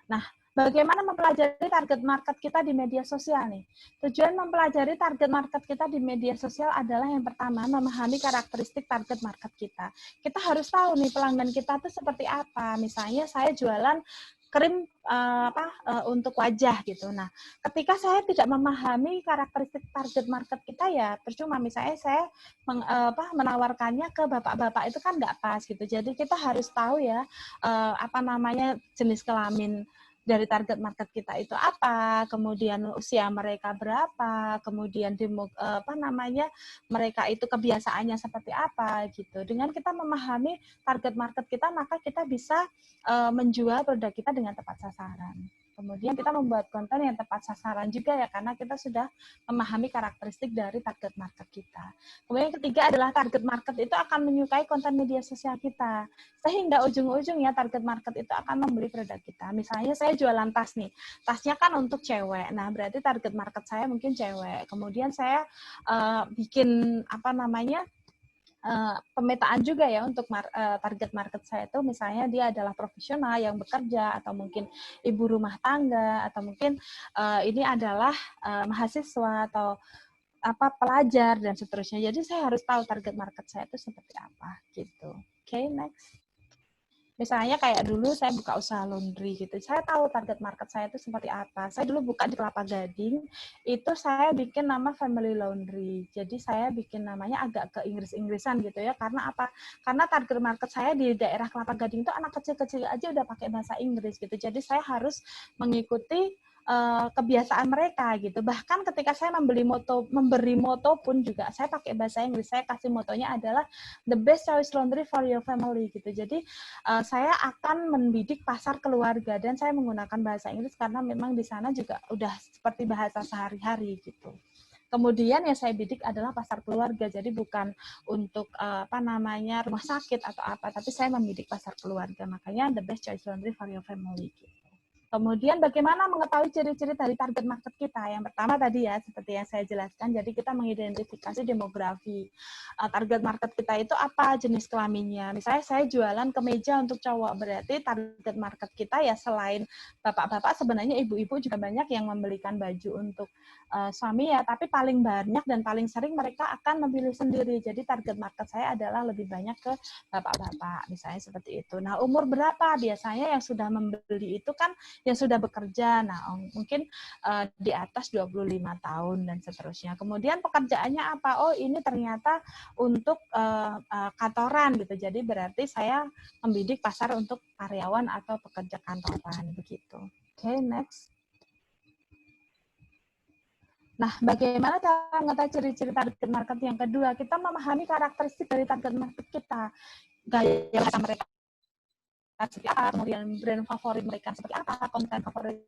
Nah, bagaimana mempelajari target market kita di media sosial nih? Tujuan mempelajari target market kita di media sosial adalah yang pertama, memahami karakteristik target market kita. Kita harus tahu nih pelanggan kita tuh seperti apa. Misalnya saya jualan krim untuk wajah gitu. Nah, ketika saya tidak memahami karakteristik target market kita, ya percuma. Misalnya saya menawarkannya ke bapak-bapak itu kan nggak pas gitu. Jadi kita harus tahu ya jenis kelamin dari target market kita itu apa, kemudian usia mereka berapa, kemudian mereka itu kebiasaannya seperti apa gitu. Dengan kita memahami target market kita, maka kita bisa menjual produk kita dengan tepat sasaran. Kemudian kita membuat konten yang tepat sasaran juga ya, karena kita sudah memahami karakteristik dari target market kita. Kemudian yang ketiga adalah target market itu akan menyukai konten media sosial kita. Sehingga ujung-ujungnya target market itu akan membeli produk kita. Misalnya saya jualan tas nih, tasnya kan untuk cewek. Nah, berarti target market saya mungkin cewek. Kemudian saya bikin pemetaan juga ya untuk target market saya itu, misalnya dia adalah profesional yang bekerja, atau mungkin ibu rumah tangga, atau mungkin ini adalah mahasiswa atau pelajar dan seterusnya. Jadi saya harus tahu target market saya itu seperti apa gitu. Oke, next. Misalnya kayak dulu saya buka usaha laundry gitu, saya tahu target market saya itu seperti apa. Saya dulu buka di Kelapa Gading, itu saya bikin nama Family Laundry. Jadi saya bikin namanya agak ke Inggris-Inggrisan gitu ya. Karena apa? Karena target market saya di daerah Kelapa Gading itu anak kecil-kecil aja udah pakai bahasa Inggris gitu. Jadi saya harus mengikuti kebiasaan mereka gitu. Bahkan ketika saya memberi moto pun juga saya pakai bahasa Inggris. Saya kasih motonya adalah the best choice laundry for your family gitu. Jadi saya akan mendidik pasar keluarga, dan saya menggunakan bahasa Inggris karena memang di sana juga udah seperti bahasa sehari-hari gitu. Kemudian yang saya bidik adalah pasar keluarga, jadi bukan untuk rumah sakit atau apa, tapi saya membidik pasar keluarga. Makanya the best choice laundry for your family. Gitu. Kemudian bagaimana mengetahui ciri-ciri dari target market kita? Yang pertama tadi ya, seperti yang saya jelaskan, jadi kita mengidentifikasi demografi. Target market kita itu apa jenis kelaminnya. Misalnya saya jualan kemeja untuk cowok, berarti target market kita ya selain bapak-bapak, sebenarnya ibu-ibu juga banyak yang membelikan baju untuk suami ya, tapi paling banyak dan paling sering mereka akan memilih sendiri. Jadi target market saya adalah lebih banyak ke bapak-bapak, misalnya seperti itu. Nah, umur berapa? Biasanya yang sudah membeli itu kan yang sudah bekerja, nah mungkin di atas 25 tahun dan seterusnya. Kemudian pekerjaannya apa? Oh, ini ternyata untuk kantoran gitu. Jadi berarti saya membidik pasar untuk karyawan atau pekerja kantoran begitu. Oke, next. Nah, bagaimana cara mengetahui ciri-ciri target market yang kedua? Kita memahami karakteristik dari target market kita. Gaya bahasa mereka seperti apa, kemudian brand favorit mereka seperti apa, konten favorit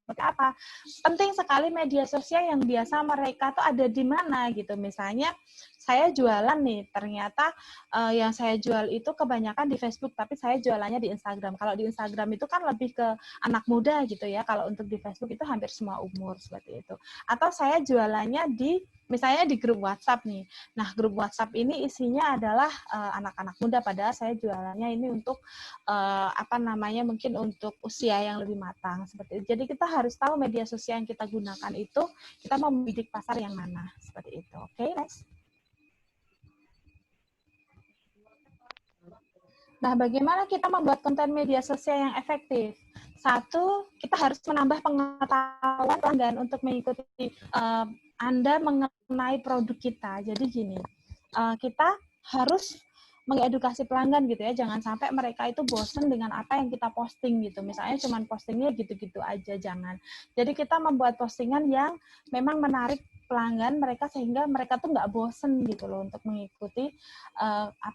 seperti apa. Penting sekali media sosial yang biasa mereka tuh ada di mana gitu. Misalnya saya jualan nih, ternyata yang saya jual itu kebanyakan di Facebook, tapi saya jualannya di Instagram. Kalau di Instagram itu kan lebih ke anak muda gitu ya. Kalau untuk di Facebook itu hampir semua umur seperti itu. Atau saya jualannya di misalnya di grup WhatsApp nih. Nah, grup WhatsApp ini isinya adalah anak-anak muda, padahal saya jualannya ini untuk mungkin untuk usia yang lebih matang seperti itu. Jadi kita harus tahu media sosial yang kita gunakan itu kita mau membidik pasar yang mana seperti itu. Oke, next. Nah, bagaimana kita membuat konten media sosial yang efektif? Satu, kita harus menambah pengetahuan pelanggan untuk mengikuti Anda mengenai produk kita. Jadi gini, kita harus mengedukasi pelanggan gitu ya, jangan sampai mereka itu bosen dengan apa yang kita posting gitu. Misalnya cuman postingnya gitu-gitu aja, jangan. Jadi kita membuat postingan yang memang menarik pelanggan mereka sehingga mereka tuh nggak bosen gitu loh untuk mengikuti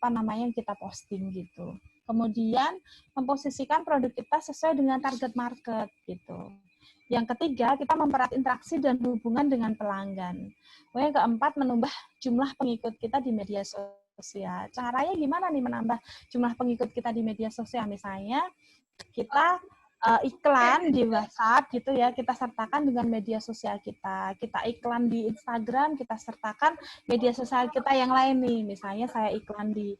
yang kita posting gitu. Kemudian memposisikan produk kita sesuai dengan target market gitu. Yang ketiga, kita mempererat interaksi dan hubungan dengan pelanggan. Yang keempat, menambah jumlah pengikut kita di media sosial. Caranya gimana nih menambah jumlah pengikut kita di media sosial? Misalnya kita iklan di WhatsApp gitu ya, kita sertakan dengan media sosial kita. Kita iklan di Instagram, kita sertakan media sosial kita yang lain nih. Misalnya saya iklan di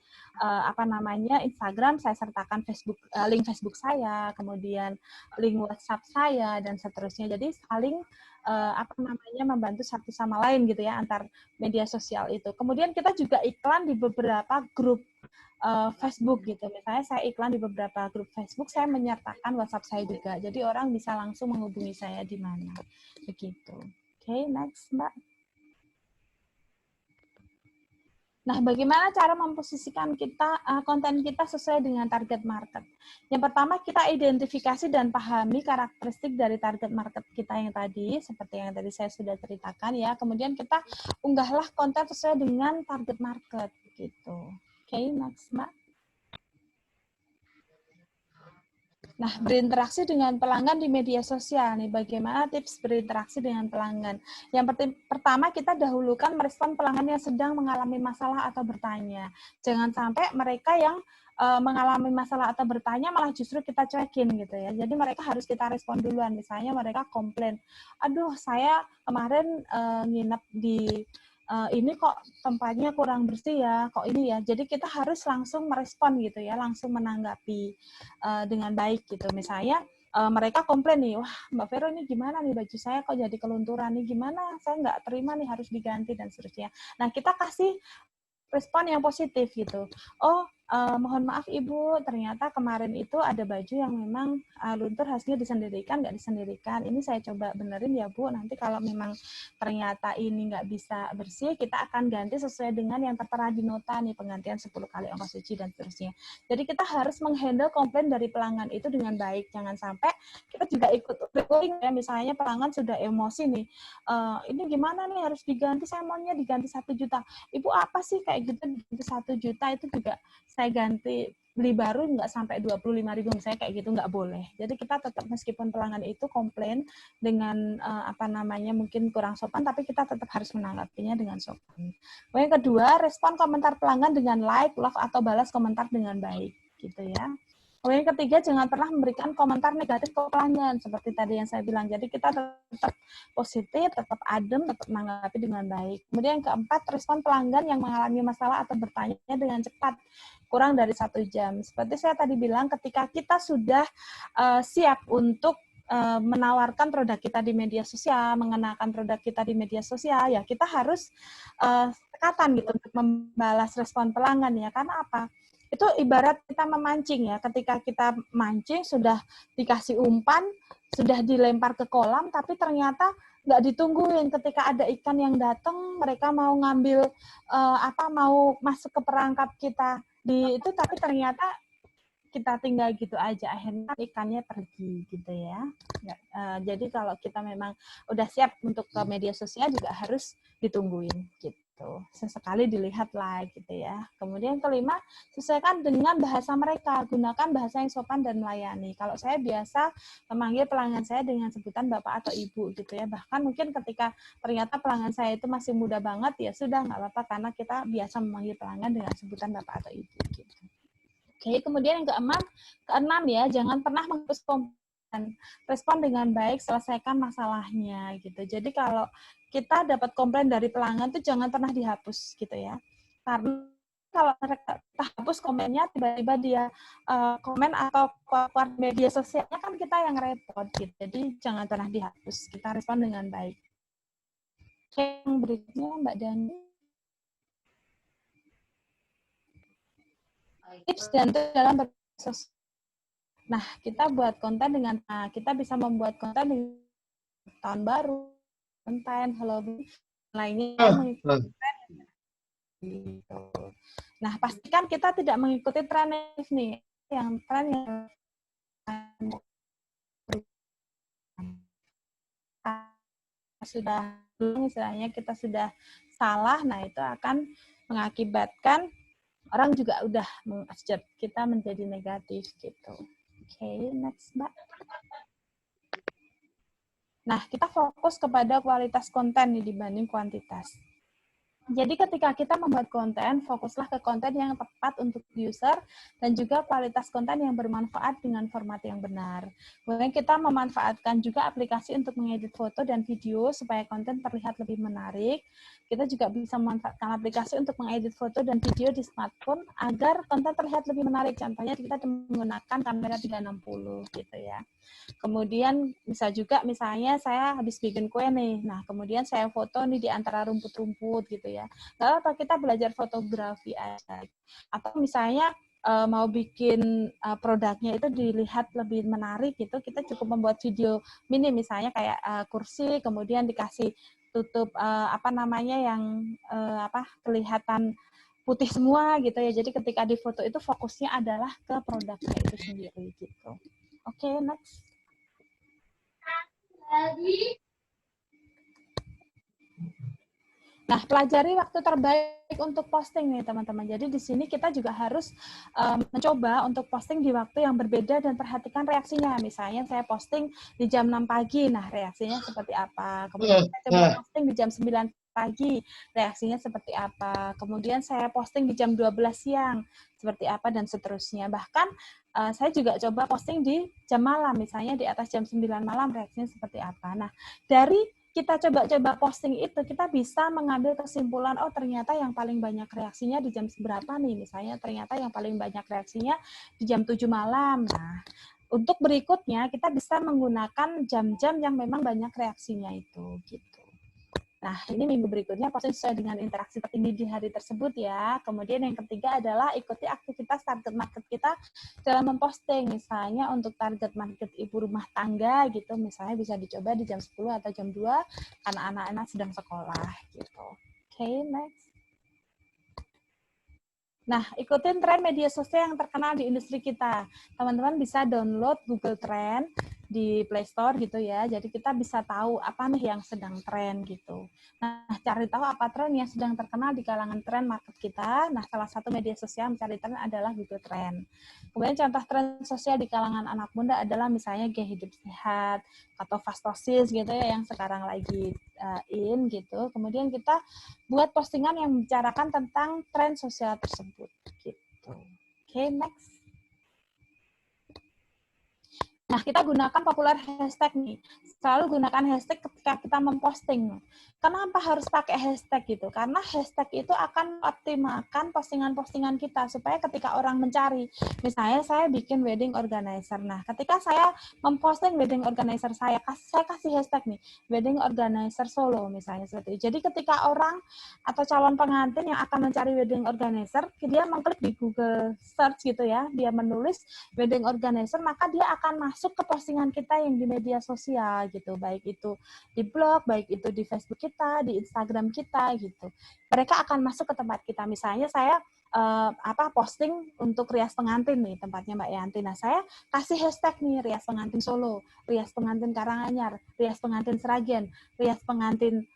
Instagram, saya sertakan Facebook, link Facebook saya, kemudian link WhatsApp saya dan seterusnya. Jadi saling membantu satu sama lain gitu ya antar media sosial itu. Kemudian kita juga iklan di beberapa grup Facebook gitu. Misalnya saya iklan di beberapa grup Facebook, saya menyertakan WhatsApp saya juga. Jadi orang bisa langsung menghubungi saya di mana. Begitu. Oke, next, Mbak. Nah, bagaimana cara memposisikan konten kita sesuai dengan target market? Yang pertama, kita identifikasi dan pahami karakteristik dari target market kita yang tadi, seperti yang tadi saya sudah ceritakan ya. Kemudian kita unggahlah konten sesuai dengan target market, gitu. Oke, next, Mbak. Nah, berinteraksi dengan pelanggan di media sosial nih, bagaimana tips berinteraksi dengan pelanggan? Yang pertama, kita dahulukan merespon pelanggan yang sedang mengalami masalah atau bertanya. Jangan sampai mereka yang mengalami masalah atau bertanya malah justru kita cuekin gitu ya. Jadi mereka harus kita respon duluan. Misalnya mereka komplain, aduh saya kemarin nginep di ini kok tempatnya kurang bersih ya, kok ini ya. Jadi kita harus langsung merespon gitu ya, langsung menanggapi dengan baik gitu. Misalnya mereka komplain nih, wah Mbak Vero ini gimana nih baju saya kok jadi kelunturan nih, gimana saya nggak terima nih harus diganti dan seterusnya. Nah kita kasih respon yang positif gitu. Oh, mohon maaf Ibu, ternyata kemarin itu ada baju yang memang luntur, hasilnya disendirikan, nggak disendirikan. Ini saya coba benerin ya Bu, nanti kalau memang ternyata ini nggak bisa bersih, kita akan ganti sesuai dengan yang tertera di nota nih, penggantian 10 kali ongkos cuci dan seterusnya. Jadi kita harus menghandle komplain dari pelanggan itu dengan baik. Jangan sampai kita juga ikut recalling ya, misalnya pelanggan sudah emosi nih, ini gimana nih harus diganti, saya maunya diganti 1 juta. Ibu apa sih kayak gitu diganti 1 juta, itu juga saya ganti beli baru nggak sampai 25.000 misalnya kayak gitu, nggak boleh. Jadi kita tetap meskipun pelanggan itu komplain dengan apa namanya mungkin kurang sopan, tapi kita tetap harus menanggapinya dengan sopan. Yang kedua, respon komentar pelanggan dengan like, love, atau balas komentar dengan baik, gitu ya. Yang ketiga, jangan pernah memberikan komentar negatif ke pelanggan, seperti tadi yang saya bilang. Jadi kita tetap positif, tetap adem, tetap menanggapi dengan baik. Kemudian yang keempat, respon pelanggan yang mengalami masalah atau bertanya dengan cepat, kurang dari 1 jam. Seperti saya tadi bilang, ketika kita sudah siap untuk menawarkan produk kita di media sosial, mengenalkan produk kita di media sosial, ya kita harus tekatan gitu untuk membalas respon pelanggan ya. Karena apa? Itu ibarat kita memancing ya, ketika kita mancing sudah dikasih umpan, sudah dilempar ke kolam, tapi ternyata nggak ditungguin ketika ada ikan yang datang, mereka mau ngambil mau masuk ke perangkap kita di itu, tapi ternyata kita tinggal gitu aja, akhirnya ikannya pergi gitu ya. Jadi kalau kita memang udah siap untuk ke media sosial juga harus ditungguin gitu. Sesekali dilihat like gitu ya. Kemudian kelima, sesuaikan dengan bahasa mereka, gunakan bahasa yang sopan dan melayani. Kalau saya biasa memanggil pelanggan saya dengan sebutan Bapak atau Ibu gitu ya. Bahkan mungkin ketika ternyata pelanggan saya itu masih muda banget, ya sudah nggak apa-apa karena kita biasa memanggil pelanggan dengan sebutan Bapak atau Ibu gitu. Oke, kemudian yang keenam ya, jangan pernah menghapus komplain. Respon dengan baik, selesaikan masalahnya gitu. Jadi kalau kita dapat komplain dari pelanggan tuh jangan pernah dihapus gitu ya. Karena kalau mereka hapus komennya, tiba-tiba dia komen atau keluar media sosialnya, kan kita yang repot gitu. Jadi jangan pernah dihapus. Kita respon dengan baik. Oke, yang berikutnya Mbak Dani. Tips dan trik dalam bersosialisasi. Nah, kita buat konten kita bisa membuat konten di tahun baru, konten Halloween lainnya mengikuti tren. Gitu. Nah, pastikan kita tidak mengikuti tren nih, yang tren yang sudah istilahnya kita sudah salah, nah itu akan mengakibatkan orang juga udah meng-adjust kita menjadi negatif gitu. Oke, next Mbak. Nah, kita fokus kepada kualitas konten nih dibanding kuantitas. Jadi ketika kita membuat konten, fokuslah ke konten yang tepat untuk user dan juga kualitas konten yang bermanfaat dengan format yang benar. Kemudian kita memanfaatkan juga aplikasi untuk mengedit foto dan video supaya konten terlihat lebih menarik. Kita juga bisa memanfaatkan aplikasi untuk mengedit foto dan video di smartphone agar konten terlihat lebih menarik. Contohnya kita menggunakan kamera 360 gitu ya. Kemudian bisa juga misalnya saya habis bikin kue nih, nah kemudian saya foto nih di antara rumput-rumput gitu ya. Nggak apa, kita belajar fotografi aja. Atau misalnya mau bikin produknya itu dilihat lebih menarik gitu, kita cukup membuat video mini misalnya kayak kursi, kemudian dikasih tutup yang kelihatan putih semua gitu ya. Jadi ketika di foto itu fokusnya adalah ke produknya itu sendiri gitu. Oke, next. Nah, pelajari waktu terbaik untuk posting nih teman-teman. Jadi di sini kita juga harus mencoba untuk posting di waktu yang berbeda dan perhatikan reaksinya. Misalnya saya posting di jam 6 pagi, nah reaksinya seperti apa. Kemudian saya coba posting di jam 9 pagi, reaksinya seperti apa. Kemudian saya posting di jam 12 siang, seperti apa, dan seterusnya. Bahkan saya juga coba posting di jam malam, misalnya di atas jam 9 malam, reaksinya seperti apa. Nah, dari kita coba-coba posting itu, kita bisa mengambil kesimpulan, oh ternyata yang paling banyak reaksinya di jam berapa nih, misalnya ternyata yang paling banyak reaksinya di jam 7 malam. Nah, untuk berikutnya kita bisa menggunakan jam-jam yang memang banyak reaksinya itu, gitu. Nah, ini minggu berikutnya posting sesuai dengan interaksi tertinggi di hari tersebut ya. Kemudian yang ketiga adalah ikuti aktivitas target market kita dalam memposting. Misalnya untuk target market ibu rumah tangga gitu, misalnya bisa dicoba di jam 10 atau jam 2 karena anak-anak sedang sekolah gitu. Oke, next. Nah, ikutin tren media sosial yang terkenal di industri kita. Teman-teman bisa download Google Trend. di Play Store gitu ya. Jadi kita bisa tahu apa nih yang sedang tren gitu. Nah, cari tahu apa tren yang sedang terkenal di kalangan tren market kita. Nah, salah satu media sosial mencari tren adalah Google Trend. Kemudian contoh tren sosial di kalangan anak muda adalah misalnya gaya hidup sehat atau fastosis gitu ya yang sekarang lagi in gitu. Kemudian kita buat postingan yang membicarakan tentang tren sosial tersebut gitu. Oke, next. Nah, kita gunakan popular hashtag nih. Selalu gunakan hashtag ketika kita memposting. Kenapa harus pakai hashtag gitu? Karena hashtag itu akan optimalkan postingan-postingan kita supaya ketika orang mencari, misalnya saya bikin wedding organizer. Nah, ketika saya memposting wedding organizer saya kasih hashtag nih, wedding organizer Solo misalnya seperti itu. Jadi ketika orang atau calon pengantin yang akan mencari wedding organizer, dia mengklik di Google search gitu ya, dia menulis wedding organizer, maka dia akan masuk ke postingan kita yang di media sosial gitu, baik itu di blog, baik itu di Facebook kita, di Instagram kita gitu. Mereka akan masuk ke tempat kita. Misalnya saya posting untuk rias pengantin nih, tempatnya Mbak Yanti. Nah, saya kasih hashtag nih, rias pengantin Solo, rias pengantin Karanganyar, rias pengantin Sragen, rias pengantin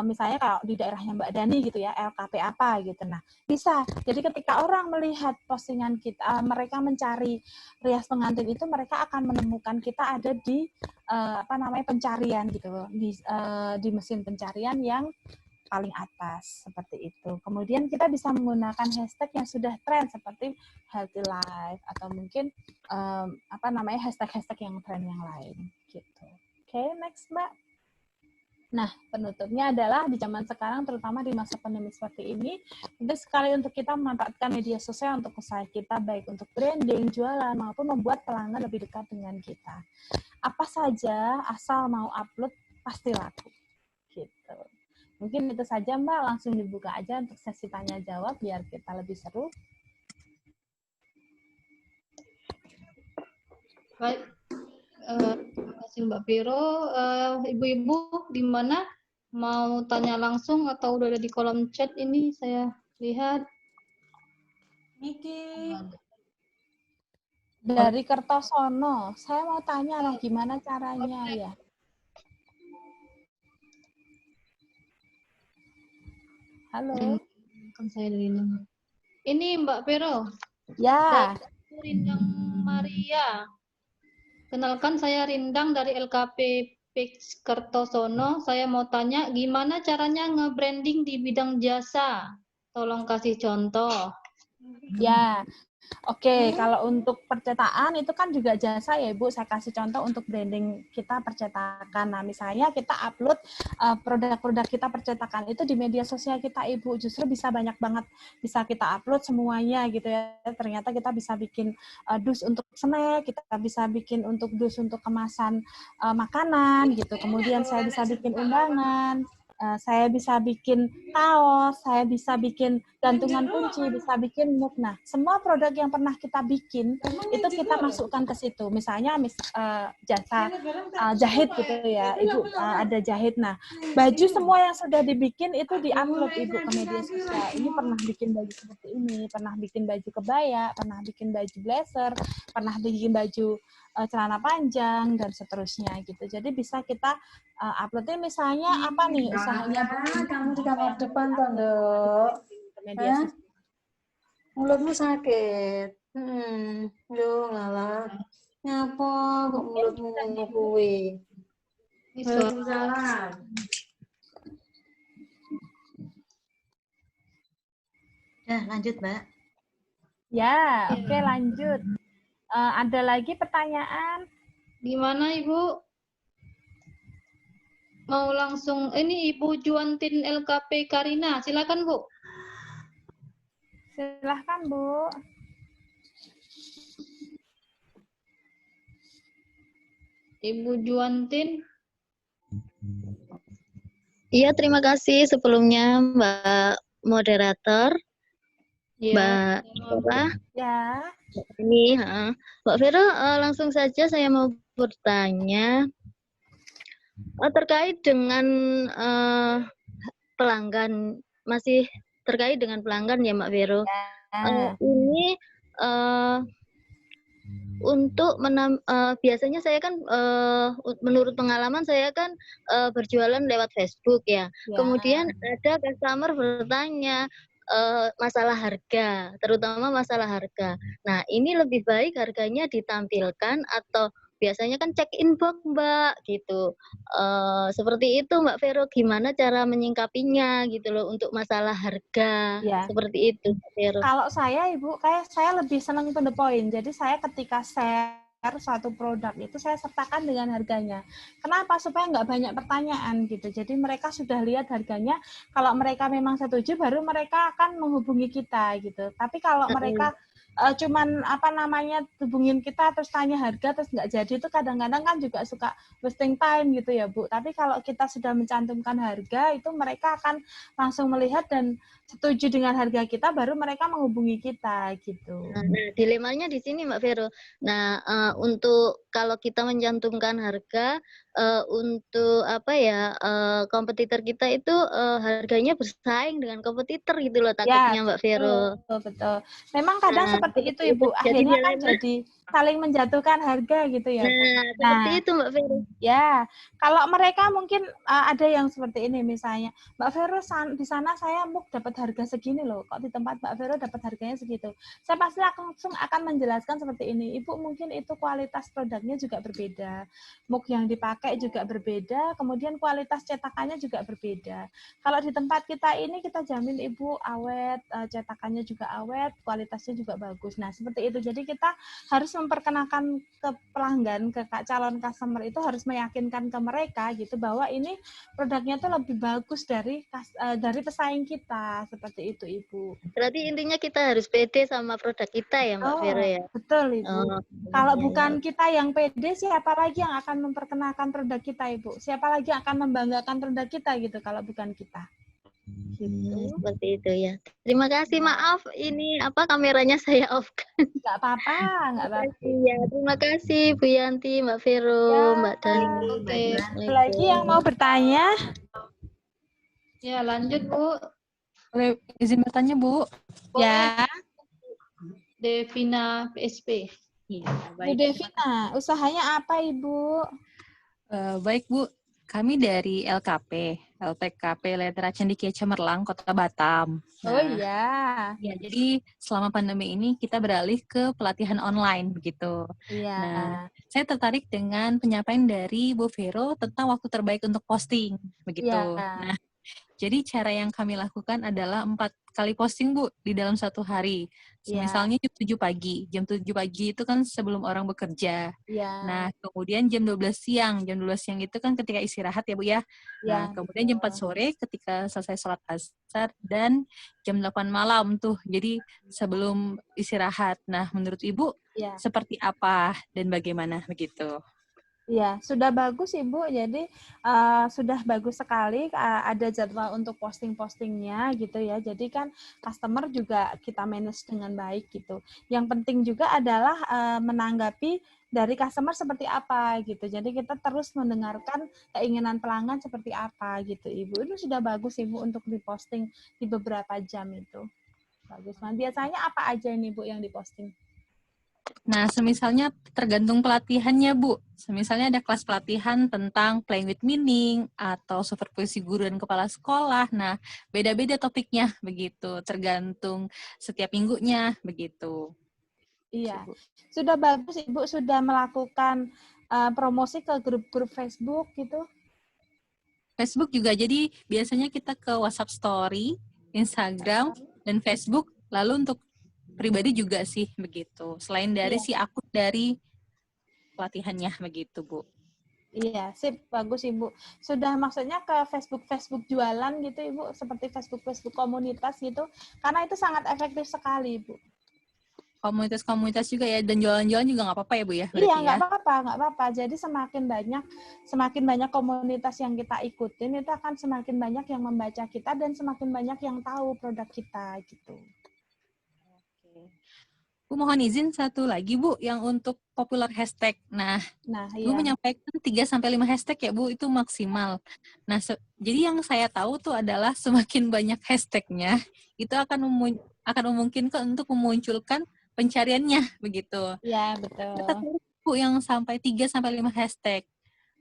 misalnya kalau di daerahnya Mbak Dani gitu ya, LKP apa gitu. Nah, bisa. Jadi ketika orang melihat postingan kita, mereka mencari rias pengantin itu, mereka akan menemukan kita ada di pencarian gitu, di mesin pencarian yang paling atas seperti itu. Kemudian kita bisa menggunakan hashtag yang sudah tren seperti healthy life atau mungkin hashtag-hashtag yang tren yang lain gitu. Oke, next Mbak. Nah, penutupnya adalah di zaman sekarang, terutama di masa pandemi seperti ini, penting sekali untuk kita memanfaatkan media sosial untuk usaha kita, baik untuk branding, jualan, maupun membuat pelanggan lebih dekat dengan kita. Apa saja, asal mau upload, pasti laku. Gitu. Mungkin itu saja, Mbak. Langsung dibuka aja untuk sesi tanya-jawab, biar kita lebih seru. Baik. Terima kasih Mbak Vero. Ibu-ibu di mana mau tanya langsung atau udah ada di kolom chat ini saya lihat. Niki dari Kertosono, saya mau tanya loh gimana caranya ya. Halo. Kan saya dari ini Mbak Vero. Ya. Rindang Maria. Kenalkan, saya Rindang dari LKP Pix Kertosono. Saya mau tanya, gimana caranya nge-branding di bidang jasa? Tolong kasih contoh. Ya, oke. Kalau untuk percetakan itu kan juga jasa ya Ibu. Saya kasih contoh untuk branding kita percetakan. Nah, misalnya kita upload produk-produk kita percetakan itu di media sosial kita Ibu. Justru bisa banyak banget. Bisa kita upload semuanya gitu ya. Ternyata kita bisa bikin dus untuk snack, kita bisa bikin untuk dus untuk kemasan makanan gitu. Kemudian saya bisa bikin undangan. Saya bisa bikin kaos, saya bisa bikin gantungan kunci, bisa bikin mug. Nah, semua produk yang pernah kita bikin itu kita masukkan ke situ. Misalnya jasa jahit gitu ya, Ibu ada jahit. Nah, baju semua yang sudah dibikin itu diupload Ibu ke media sosial. Ini pernah bikin baju seperti ini, pernah bikin baju kebaya, pernah bikin baju blazer, pernah bikin baju celana panjang dan seterusnya gitu. Jadi bisa kita uploadnya misalnya apa nih usahanya kamu di kamar depan Tondo. Mulutmu sakit. Yo ngalah. Nyapa kok mulutmu ngono kuwi? Waalaikumsalam. Nah, lanjut, Mbak. Ya, oke lanjut. Ada lagi pertanyaan? Gimana Ibu? Mau langsung, ini Ibu Juantin LKP Karina, silakan Bu. Silahkan Bu. Ibu Juantin. Iya, terima kasih sebelumnya Mbak Moderator. Ya. Mbak Vera. Ya. Ini, Mbak Vera, langsung saja saya mau bertanya terkait dengan pelanggan, masih terkait dengan pelanggan ya Mbak Vero. Ya. Ini untuk biasanya saya kan menurut pengalaman saya kan berjualan lewat Facebook ya. Ya. Kemudian ada customer bertanya masalah harga, terutama masalah harga. Nah, ini lebih baik harganya ditampilkan atau biasanya kan check in box Mbak gitu. Seperti itu Mbak Vero, gimana cara menyingkapinya gitu loh untuk masalah harga. Ya. Seperti itu Mbak Vero. Kalau saya Ibu, kayak saya lebih senang to the point. Jadi saya ketika share suatu produk itu saya sertakan dengan harganya. Kenapa? Supaya nggak banyak pertanyaan gitu. Jadi mereka sudah lihat harganya. Kalau mereka memang setuju, baru mereka akan menghubungi kita gitu. Tapi kalau mereka cuman hubungin kita terus tanya harga terus nggak jadi, itu kadang-kadang kan juga suka wasting time gitu ya Bu. Tapi kalau kita sudah mencantumkan harga, itu mereka akan langsung melihat dan setuju dengan harga kita, baru mereka menghubungi kita gitu. Nah, dilemanya di sini Mbak Vero. Nah, untuk kalau kita mencantumkan harga untuk kompetitor kita itu harganya bersaing dengan kompetitor gitu loh takutnya Mbak Vero. Betul. Memang kadang seperti itu Ibu. Akhirnya kan jadi saling menjatuhkan harga gitu ya. Seperti itu Mbak Vero. Ya, kalau mereka mungkin ada yang seperti ini misalnya, Mbak Vero di sana saya dapat harga segini loh, kok di tempat Mbak Vero dapat harganya segitu. Saya pasti langsung akan menjelaskan seperti ini, Ibu mungkin itu kualitas produknya juga berbeda, mug yang dipakai juga berbeda, kemudian kualitas cetakannya juga berbeda. Kalau di tempat kita ini kita jamin Ibu awet, cetakannya juga awet, kualitasnya juga bagus. Nah seperti itu, jadi kita harus memperkenalkan ke pelanggan, ke calon customer itu harus meyakinkan ke mereka gitu bahwa ini produknya tuh lebih bagus dari pesaing kita, seperti itu Ibu. Berarti intinya kita harus pede sama produk kita ya Mbak Vero ya. Betul Ibu. Kalau bukan kita yang pede, siapa lagi yang akan memperkenalkan produk kita Ibu? Siapa lagi yang akan membanggakan produk kita gitu kalau bukan kita? Gitu. Seperti itu ya. Terima kasih, maaf ini kameranya saya off kan. Nggak apa-apa. Ya, terima kasih Bu Yanti, Mbak Vero, Mbak Dani. Oke. Lagi yang mau bertanya? Ya, lanjut Bu. Boleh izin bertanya Bu? Ya. Devina PSP. Iya, Bu Devina, usahanya apa Ibu? Baik Bu, kami dari LPKP Lentera Cendekia Cemerlang, Kota Batam. Oh iya. Ya, jadi selama pandemi ini kita beralih ke pelatihan online begitu. Iya. Nah, saya tertarik dengan penyampaian dari Bu Vero tentang waktu terbaik untuk posting begitu. Iya. Nah, jadi cara yang kami lakukan adalah 4 kali posting Bu di dalam satu hari. Misalnya jam 7 pagi. Jam 7 pagi itu kan sebelum orang bekerja. Iya. Nah, kemudian jam 12 siang. Jam 12 siang itu kan ketika istirahat ya Bu ya. Nah, kemudian jam 4 sore ketika selesai sholat asar dan jam 8 malam tuh. Jadi sebelum istirahat. Nah, menurut Ibu seperti apa dan bagaimana begitu? Iya, sudah bagus Ibu. Jadi sudah bagus sekali ada jadwal untuk posting-postingnya gitu ya. Jadi kan customer juga kita manage dengan baik gitu. Yang penting juga adalah menanggapi dari customer seperti apa gitu. Jadi kita terus mendengarkan keinginan pelanggan seperti apa gitu Ibu. Itu sudah bagus Ibu untuk diposting di beberapa jam itu. Bagus. Nah, biasanya apa aja ini Bu yang diposting? Nah, semisalnya tergantung pelatihannya, Bu. Semisalnya ada kelas pelatihan tentang playing with meaning atau supervisi guru dan kepala sekolah. Nah, beda-beda topiknya begitu, tergantung setiap minggunya begitu. Iya. Sudah bagus Ibu sudah melakukan promosi ke grup-grup Facebook gitu. Facebook juga, jadi biasanya kita ke WhatsApp Story, Instagram, dan Facebook. Lalu untuk pribadi juga sih begitu. Selain dari si akun dari pelatihannya begitu, Bu. Iya, sip, bagus Ibu. Sudah maksudnya ke Facebook jualan gitu Ibu, seperti Facebook komunitas gitu. Karena itu sangat efektif sekali, Ibu. Komunitas juga ya, dan jualan-jualan juga nggak apa-apa ya Bu ya? Iya, nggak apa-apa. Jadi semakin banyak komunitas yang kita ikutin, itu akan semakin banyak yang membaca kita dan semakin banyak yang tahu produk kita gitu. Bu, mohon izin satu lagi Bu, yang untuk popular hashtag. Nah Bu menyampaikan 3-5 hashtag ya Bu, itu maksimal. Nah, jadi yang saya tahu tuh adalah semakin banyak hashtagnya, itu akan memungkinkan untuk memunculkan pencariannya begitu. Ya, betul. Saya tertarik, Bu, yang sampai 3 sampai 5 hashtag.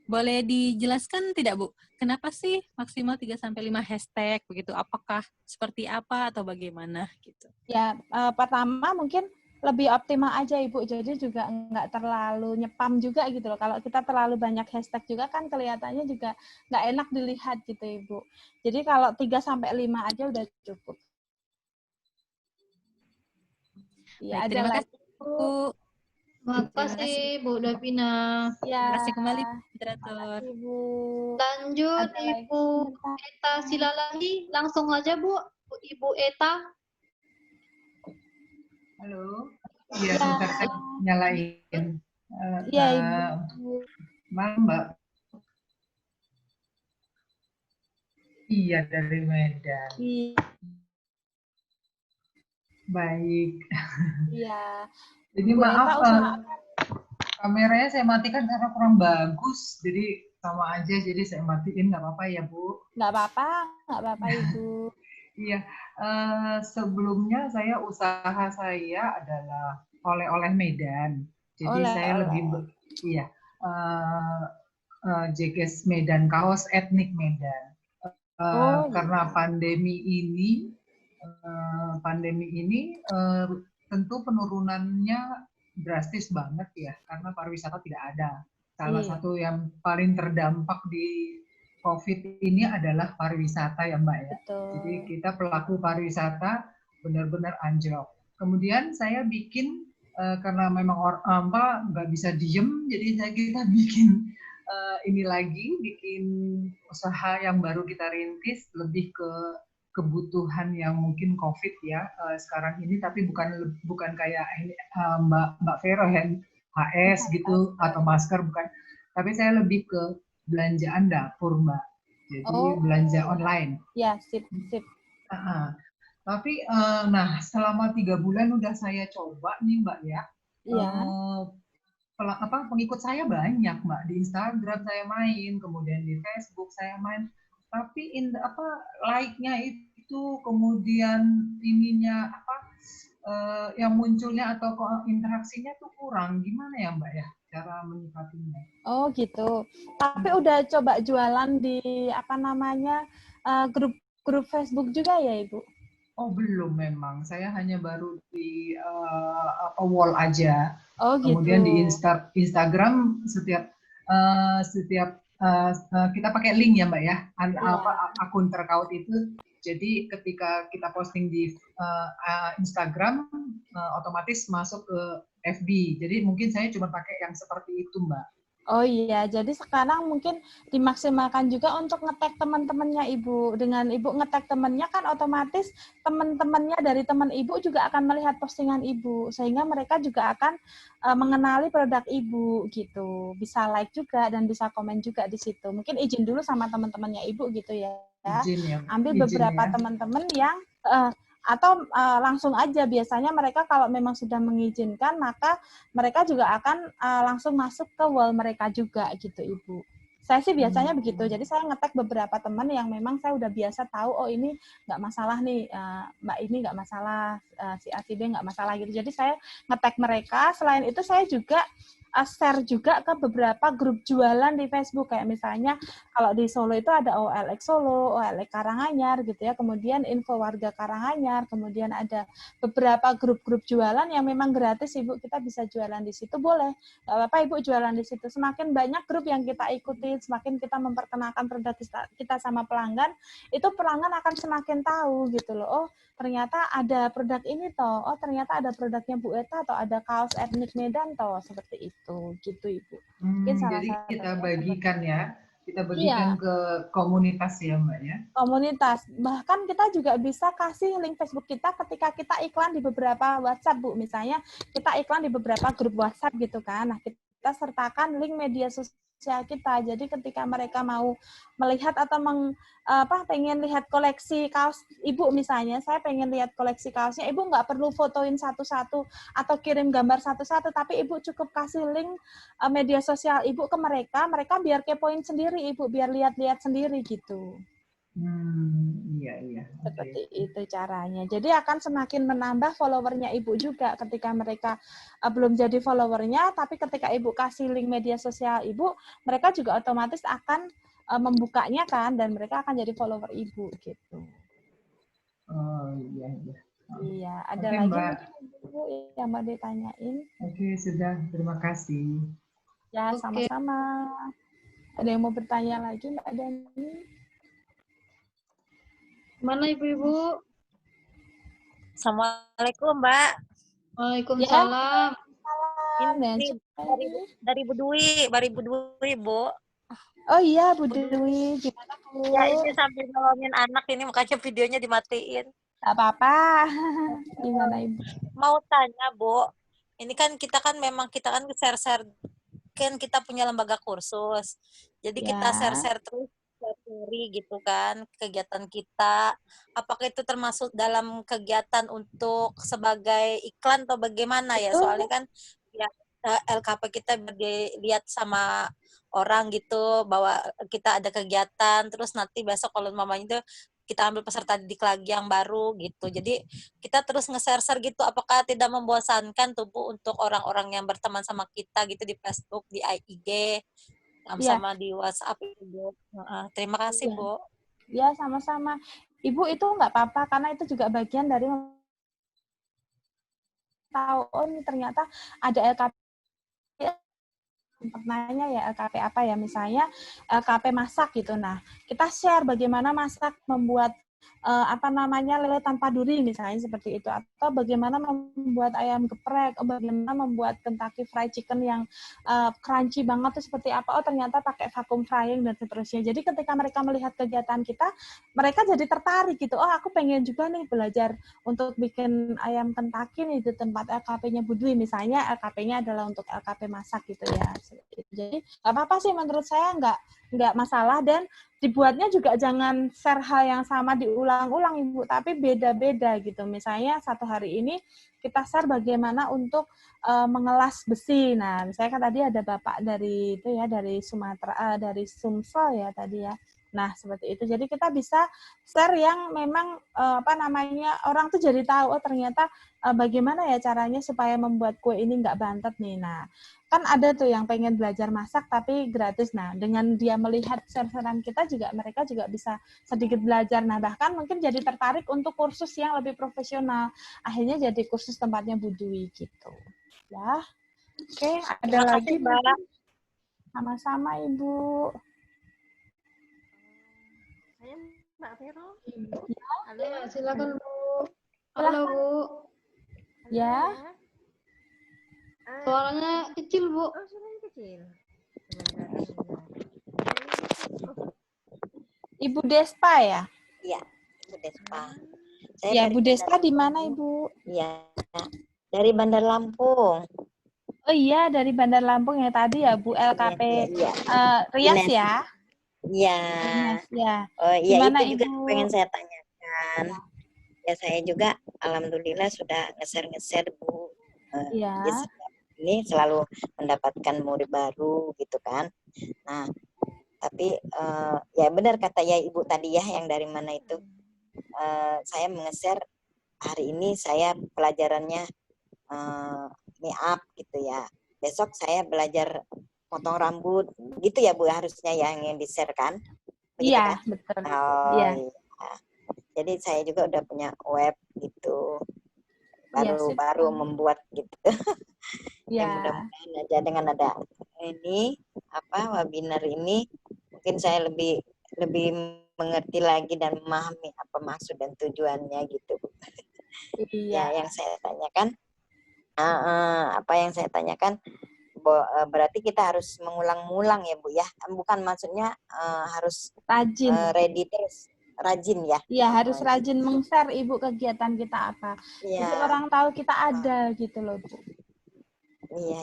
Boleh dijelaskan tidak, Bu? Kenapa sih maksimal 3 sampai 5 hashtag begitu? Apakah seperti apa atau bagaimana gitu? Ya, pertama mungkin lebih optimal aja Ibu, jadi juga nggak terlalu nyepam juga gitu loh. Kalau kita terlalu banyak hashtag juga kan kelihatannya juga nggak enak dilihat gitu Ibu. Jadi kalau 3 sampai 5 aja udah cukup. Ya, Baik, ada terima lagi kasih, Bu. Makasih Bu Davina. Ya, Terima kasih kembali, terima moderator. kasih Bu. Lanjut Ada lagi Ibu sebentar. Eta Silalahi, langsung aja Bu. Ibu Eta. Halo. Iya, Ya, sebentar saya nyalain. iya Ibu. Malam, Mbak. Iya, dari Medan. Baik. Iya. Jadi Bu maaf, Eta usaha kameranya saya matikan karena kurang bagus. Jadi sama aja, jadi saya matiin, nggak apa-apa ya, Bu? nggak apa-apa Ibu. Iya, sebelumnya usaha saya adalah oleh-oleh Medan. Jadi saya lebih, iya, Jekes Medan, kaos etnik Medan. Karena pandemi ini tentu penurunannya drastis banget ya, karena pariwisata tidak ada. Salah satu yang paling terdampak di COVID ini adalah pariwisata ya Mbak ya. Betul. Jadi kita pelaku pariwisata benar-benar anjlok. Kemudian saya bikin karena memang nggak bisa diem, jadi kita bikin bikin usaha yang baru kita rintis lebih ke kebutuhan yang mungkin COVID ya sekarang ini, tapi bukan kayak Mbak Vero ya, HS gitu atau masker, bukan. Tapi saya lebih ke belanjaan dapur Mbak, jadi belanja online. Ya, sip. Tapi selama 3 bulan udah saya coba nih Mbak ya. Iya. Pengikut saya banyak Mbak, di Instagram saya main, kemudian di Facebook saya main, tapi like-nya itu kemudian yang munculnya atau interaksinya tuh kurang. Gimana ya Mbak ya cara menyikapinya? Oh gitu. Tapi udah coba jualan di grup Facebook juga ya Ibu? Oh belum, memang saya hanya baru di wall aja. Oh gitu. Kemudian di Instagram setiap kita pakai link ya Mbak ya, akun terkait itu. Jadi ketika kita posting di Instagram otomatis masuk ke FB. Jadi mungkin saya cuma pakai yang seperti itu Mbak. Oh iya, jadi sekarang mungkin dimaksimalkan juga untuk nge-tag teman-temannya Ibu. Dengan Ibu nge-tag temannya kan otomatis teman-temannya dari teman Ibu juga akan melihat postingan Ibu. Sehingga mereka juga akan mengenali produk Ibu gitu. Bisa like juga dan bisa komen juga di situ. Mungkin izin dulu sama teman-temannya Ibu gitu ya. Ambil beberapa teman-teman yang atau langsung aja, biasanya mereka kalau memang sudah mengizinkan maka mereka juga akan langsung masuk ke wall mereka juga gitu Ibu. Saya sih biasanya begitu, jadi saya nge-tag beberapa teman yang memang saya udah biasa tahu, oh ini nggak masalah nih, Mbak ini nggak masalah, si A si B nggak masalah gitu. Jadi saya nge-tag mereka. Selain itu saya juga share juga ke beberapa grup jualan di Facebook, kayak misalnya kalau di Solo itu ada OLX Solo, OLX Karanganyar gitu ya, kemudian info warga Karanganyar, kemudian ada beberapa grup-grup jualan yang memang gratis Ibu, kita bisa jualan di situ, boleh, nggak apa-apa Ibu jualan di situ. Semakin banyak grup yang kita ikuti, semakin kita memperkenalkan produk kita sama pelanggan, itu pelanggan akan semakin tahu gitu loh, oh ternyata ada produk ini toh, oh ternyata ada produknya Bu Eta atau ada kaos etnik Medan toh, seperti itu gitu Ibu. Jadi kita bagikan ya, kita bagikan ke komunitas ya Mbak ya. Komunitas, bahkan kita juga bisa kasih link Facebook kita ketika kita iklan di beberapa WhatsApp Bu, misalnya kita iklan di beberapa grup WhatsApp gitu kan, nah kita sertakan link media sosial kita. Jadi ketika mereka mau melihat atau pengen lihat koleksi kaos Ibu misalnya, saya pengen lihat koleksi kaosnya, Ibu nggak perlu fotoin satu-satu atau kirim gambar satu-satu, tapi Ibu cukup kasih link media sosial Ibu ke mereka biar kepoin sendiri Ibu, biar lihat-lihat sendiri gitu. Iya, iya. Seperti itu caranya. Jadi akan semakin menambah followernya Ibu juga ketika mereka belum jadi followernya, tapi ketika Ibu kasih link media sosial Ibu, mereka juga otomatis akan membukanya kan, dan mereka akan jadi follower Ibu gitu. Oh iya, iya. Iya, ada Oke, lagi Mbak. mungkin Ibu yang mau ditanyain? Oke, sudah. Terima kasih. Ya, Oke. sama-sama. Ada yang mau bertanya lagi, Mbak Dani? Mana ibu-ibu? Assalamualaikum, Mbak. Waalaikumsalam. Ini dari Bu Dwi, Bu. Oh iya, Bu Dewi. Gimana, Bu? Ya, ini sambil nolongin anak ini, makanya videonya dimatiin. Gak apa-apa. Gimana, Ibu? Mau tanya, Bu. Ini kan kita kan share-share, kan kita punya lembaga kursus. Jadi kita share-share terus story gitu kan, kegiatan kita. Apakah itu termasuk dalam kegiatan untuk sebagai iklan atau bagaimana ya? Soalnya kan ya LKP kita dilihat sama orang gitu bahwa kita ada kegiatan, terus nanti besok kalau mamanya itu kita ambil peserta didik lagi yang baru gitu. Jadi kita terus nge-share gitu, apakah tidak membosankan tuh Bu untuk orang-orang yang berteman sama kita gitu di Facebook, di IG, sama di WhatsApp Bu. Terima kasih Bu. Ya, sama-sama. Ibu itu nggak apa-apa karena itu juga bagian dari tahu oh ini ternyata ada LKP nanya ya LKP apa ya, misalnya LKP masak gitu. Nah, kita share bagaimana masak membuat lele tanpa duri misalnya seperti itu, atau bagaimana membuat ayam geprek, bagaimana membuat Kentucky Fried Chicken yang crunchy banget itu seperti apa, oh ternyata pakai vacuum frying dan seterusnya. Jadi ketika mereka melihat kegiatan kita, mereka jadi tertarik gitu, oh aku pengen juga nih belajar untuk bikin ayam Kentucky nih di tempat LKP-nya Bu Dwi misalnya, LKP-nya adalah untuk LKP masak gitu ya. Jadi nggak apa-apa sih menurut saya, nggak masalah, dan dibuatnya juga jangan share hal yang sama diulang-ulang Ibu, tapi beda-beda gitu. Misalnya satu hari ini kita share bagaimana untuk mengelas besi. Nah, misalnya kan tadi ada Bapak dari itu ya, dari Sumatera, dari Sumsel ya tadi ya. Nah, seperti itu. Jadi kita bisa share yang memang orang tuh jadi tahu oh ternyata bagaimana ya caranya supaya membuat kue ini nggak bantet nih. Nah, kan ada tuh yang pengen belajar masak tapi gratis. Nah, dengan dia melihat share-sharean kita juga, mereka juga bisa sedikit belajar. Nah, bahkan mungkin jadi tertarik untuk kursus yang lebih profesional. Akhirnya jadi kursus tempatnya Bu Dwi gitu. Ya. Oke, ada lagi Mbak. Sama-sama Ibu. Saya Mbak Vero. Ya, Halo. silakan Bu. Halo Bu. Ya. Suaranya kecil Bu. Oh, suaranya kecil. Ibu Despa ya? Iya, Ibu Despa. Ya, Bu Despa di mana Ibu? Iya, dari Bandar Lampung. Oh iya, dari Bandar Lampung ya tadi ya, Bu LKP Iya. Rias ya? Iya. Ya. Oh iya, gimana, itu juga Ibu? pengen saya tanyakan. Ya saya juga alhamdulillah sudah nge-share Bu. Iya. Ini selalu mendapatkan murid baru gitu kan. Nah, tapi ya benar kata ya Ibu tadi ya, yang dari mana itu. Saya nge-share hari ini saya pelajarannya make-up gitu ya. Besok saya belajar potong rambut gitu ya Bu, harusnya yang di-share kan? Begitu, iya, kan? betul. Oh, iya. Jadi saya juga udah punya web gitu. Baru iya, membuat gitu. Ya. Mudah-mudahan aja dengan ada ini webinar ini mungkin saya lebih mengerti lagi dan memahami apa maksud dan tujuannya gitu. Iya. Ya, yang saya tanyakan berarti kita harus mengulang-ulang ya Bu ya. Bukan maksudnya harus rajin. Ready terus. Rajin ya. Iya, harus rajin meng-share Ibu kegiatan kita apa. Ya. Jadi orang tahu kita ada gitu loh Bu. Iya.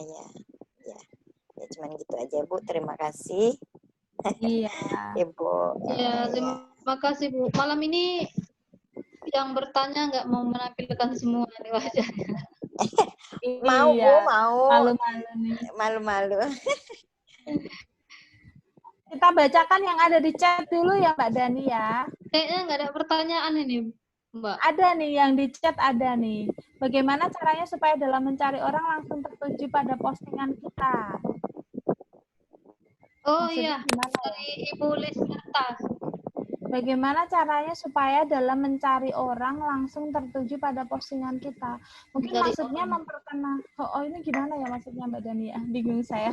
Ya, cuman gitu aja Bu. Terima kasih. Iya. Ibu. Ya, terima kasih Bu. Malam ini yang bertanya nggak mau menampilkan semua nih wajahnya. Mau Bu, mau. Malu-malu nih. Malu-malu. Kita bacakan yang ada di chat dulu ya Mbak Dani ya. Kayaknya nggak ada pertanyaan ini, Mbak. Ada nih yang di chat, ada nih. Bagaimana caranya supaya dalam mencari orang langsung tertuju pada postingan kita? Oh Maksudnya iya, gimana ya? dari Ibu Lisnata. Bagaimana caranya supaya dalam mencari orang langsung tertuju pada postingan kita? Mungkin Mencari maksudnya orang. memperkenalkan. Oh, ini gimana ya maksudnya Mbak Dania? Bingung saya.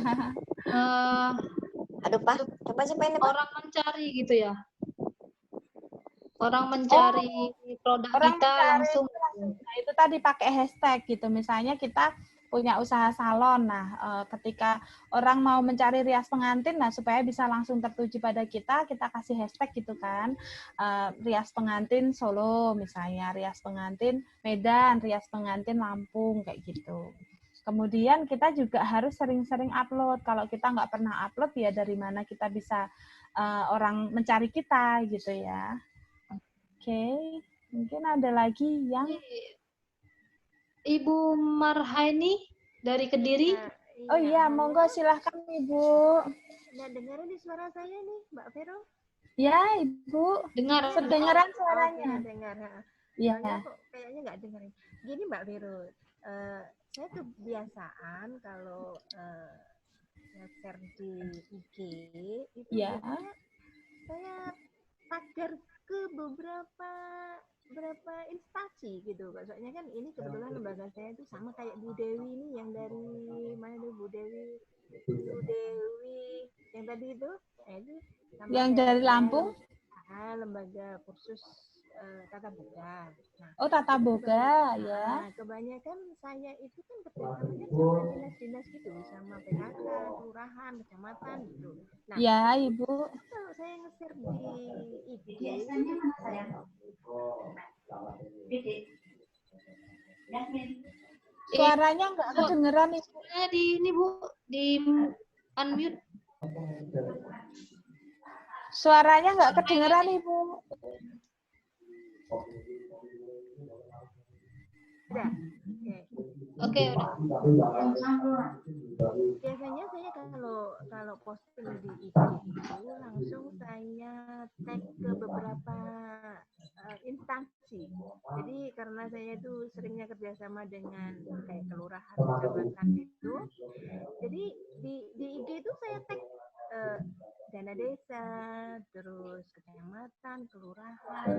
Aduh, Pak, coba sampai ini, Pak. Orang mencari gitu ya. Orang mencari produk Orang kita mencari langsung. Nah, itu tadi pakai hashtag gitu. Misalnya kita punya usaha salon. Nah, ketika orang mau mencari rias pengantin, nah supaya bisa langsung tertuju pada kita kasih hashtag gitu kan. Rias pengantin Solo misalnya, rias pengantin Medan, rias pengantin Lampung, kayak gitu. Kemudian kita juga harus sering-sering upload. Kalau kita nggak pernah upload, ya dari mana kita bisa orang mencari kita gitu ya. Oke, mungkin ada lagi yang... Ibu Marhaini dari Kediri. Oh iya, monggo silahkan Ibu. Nggak dengar nih suara saya nih, Mbak Vero? Ya, Ibu. Dengar. Kedengaran suaranya. Oke, dengar. Iya. Kok kayaknya nggak dengerin. Gini Mbak Vero, saya kebiasaan kalau share di IG itu biasanya saya tagar ke beberapa instansi gitu. Soalnya kan ini kebetulan lembaga saya itu sama kayak Bu Dewi ini yang dari mana nih Bu Dewi yang tadi itu, sama yang dari Lampung, lembaga kursus tata boga. Nah, tata boga ya. Kebanyakan saya itu kan kerjasamanya sama dinas-dinas gitu, sama PKK, kelurahan, kecamatan gitu. Nah, ya Ibu. Kalau saya nge-share di IG, suaranya nggak kedengeran Ibu. Di ini Bu, di unmute. Suaranya nggak kedengeran Ibu. Udah. Oke, udah. Biasanya saya kalau posting di IG itu langsung saya tag ke beberapa instansi. Jadi karena saya itu seringnya kerjasama dengan kayak kelurahan, kecamatan itu, jadi di IG itu saya tag dana desa, terus kecamatan, kelurahan,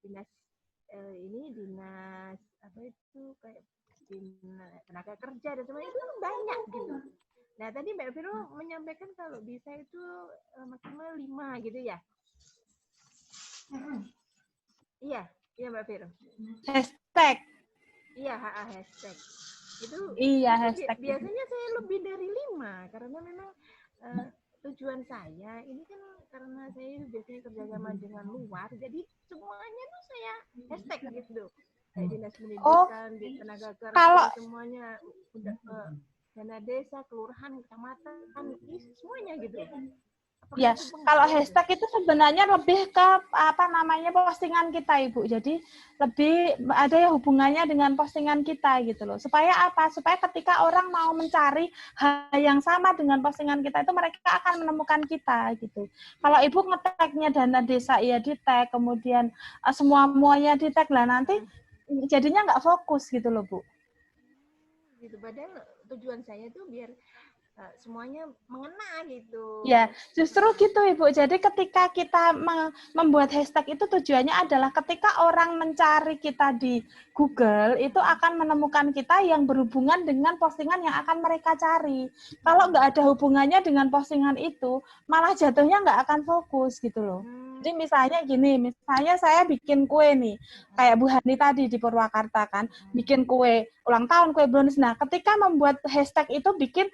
dinas dinas apa itu kayak dinas tenaga kerja dan semua itu banyak gitu. Nah tadi Mbak Vero menyampaikan kalau bisa itu maksimal 5 gitu ya. Iya Mbak Vero. Hashtag. Iya, hashtag. Itu hashtag. Biasanya saya lebih dari 5 karena memang tujuan saya ini kan karena saya biasanya kerjasama dengan luar, jadi semuanya tuh saya hashtag gitu. Kayak dinas pendidikan, di tenaga kerja, semuanya udah dana desa, kelurahan, kecamatan, semuanya gitu. Ya, kalau hashtag itu sebenarnya lebih ke postingan kita Ibu. Jadi lebih ada ya hubungannya dengan postingan kita gitu loh. Supaya apa? Supaya ketika orang mau mencari hal yang sama dengan postingan kita itu mereka akan menemukan kita gitu. Kalau Ibu nge-tag-nya dana desa ya di-tag, kemudian semuanya di-tag lah nanti jadinya nggak fokus gitu loh Bu. Gitu, padahal tujuan saya tuh biar semuanya mengena gitu. Ya, justru gitu Ibu. Jadi ketika kita membuat hashtag itu tujuannya adalah ketika orang mencari kita di Google itu akan menemukan kita yang berhubungan dengan postingan yang akan mereka cari. Kalau nggak ada hubungannya dengan postingan itu, malah jatuhnya nggak akan fokus gitu loh. Jadi misalnya gini, misalnya saya bikin kue nih, kayak Bu Hani tadi di Purwakarta kan, bikin kue ulang tahun, kue brownies. Nah, ketika membuat hashtag itu bikin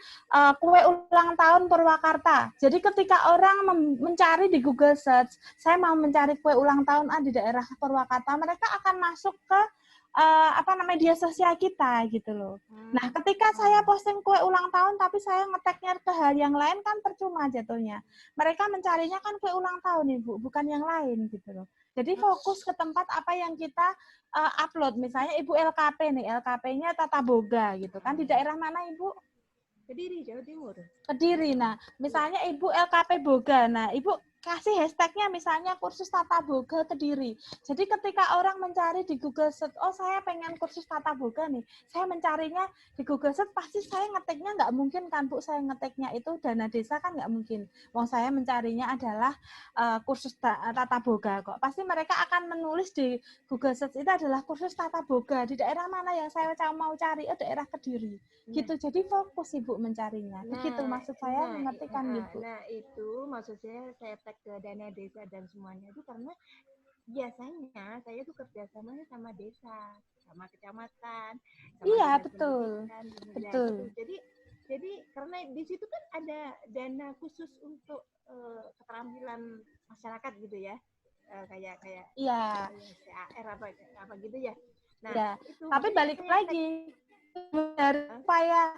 kue ulang tahun Purwakarta. Jadi ketika orang mencari di Google Search, saya mau mencari kue ulang tahun di daerah Purwakarta, mereka akan masuk ke media sosial kita gitu loh. Nah, ketika saya posting kue ulang tahun tapi saya nge-tag-nya ke hal yang lain kan percuma jatuhnya. Mereka mencarinya kan kue ulang tahun Ibu, bukan yang lain gitu loh. Jadi fokus ke tempat apa yang kita upload. Misalnya Ibu LKP nih, LKP-nya Tata Boga gitu kan. Di daerah mana Ibu? Kediri, Jawa Timur. Kediri. Nah, misalnya Ibu LKP Boga. Nah, Ibu kasih hashtagnya misalnya kursus Tata Boga Kediri. Jadi ketika orang mencari di Google Search, oh saya pengen kursus Tata Boga nih, saya mencarinya di Google Search, pasti saya ngetiknya nggak mungkin kan Bu, saya ngetiknya itu dana desa kan nggak mungkin. Mau saya mencarinya adalah kursus Tata Boga kok. Pasti mereka akan menulis di Google Search itu adalah kursus Tata Boga. Di daerah mana yang saya mau cari? Oh daerah Kediri. Gitu. Jadi fokus Ibu mencarinya. Begitu maksud saya mengertikan gitu. Nah itu maksud saya tag ke dana desa dan semuanya itu karena biasanya saya tuh kerjasamanya sama desa, sama kecamatan, sama iya dinas betul, pendidikan, betul. Gitu. Jadi karena di situ kan ada dana khusus untuk keterampilan masyarakat gitu ya, kayak iya. CAR apa gitu ya. Nah ya. itu Tapi balik lagi dari supaya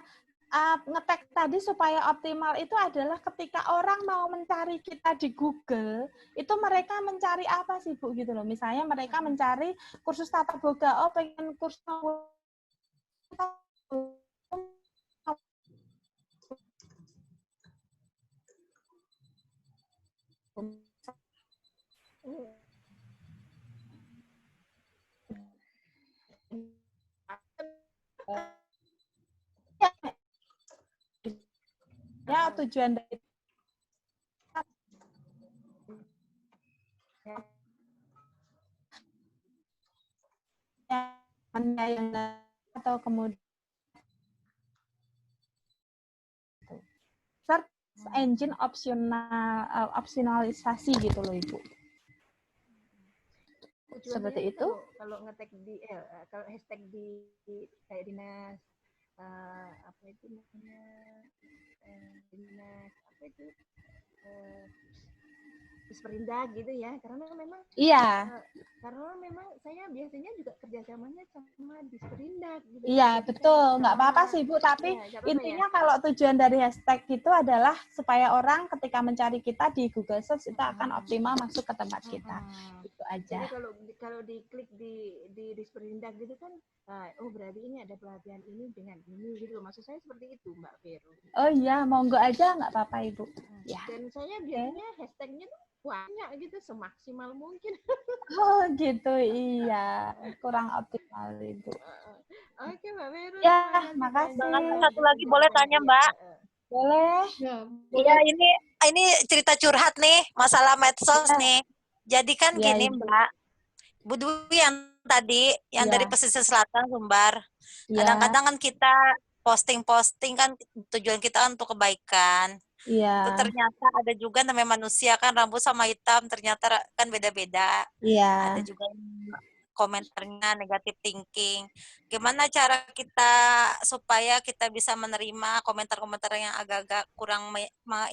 ngetek tadi supaya optimal itu adalah ketika orang mau mencari kita di Google, itu mereka mencari apa sih Bu gitu loh. Misalnya mereka mencari kursus Tata Boga, oh pengen kursus ya tujuan dari yang atau kemudian search engine opsionalisasi gitu loh Ibu. Seperti itu. Kalau ngetek di kalau hashtag di kayak dinas apa itu namanya dinas apa itu Disperindak gitu ya, karena memang karena memang saya biasanya juga kerjasamanya sama Disperindak gitu. Iya betul, nggak apa-apa sih Bu, tapi intinya kalau tujuan dari hashtag itu adalah supaya orang ketika mencari kita di Google Search itu akan optimal masuk ke tempat kita. Itu aja. Jadi kalau diklik di Disperindak gitu kan, oh berarti ini ada pelatihan ini dengan ini gitu. Maksud saya seperti itu Mbak Vero. Oh iya, monggo aja nggak apa-apa Ibu. Ya. Dan saya biasanya hashtagnya tuh banyak gitu semaksimal mungkin. Oh gitu, iya. Kurang optimal Ibu. Oke Mbak Vero. Ya, makasih. Satu lagi boleh tanya Mbak? Boleh. Iya, ini cerita curhat nih, masalah medsos nih. Jadi kan gini Mbak, Bu Dwi yang tadi, yang dari pesisir selatan Sumbar. Kadang-kadang kan kita posting-posting kan tujuan kita kan untuk kebaikan. Itu ternyata ada juga namanya manusia kan rambut sama hitam ternyata kan beda-beda. Ada juga komentarnya negatif thinking. Gimana cara kita supaya kita bisa menerima komentar-komentar yang agak-agak kurang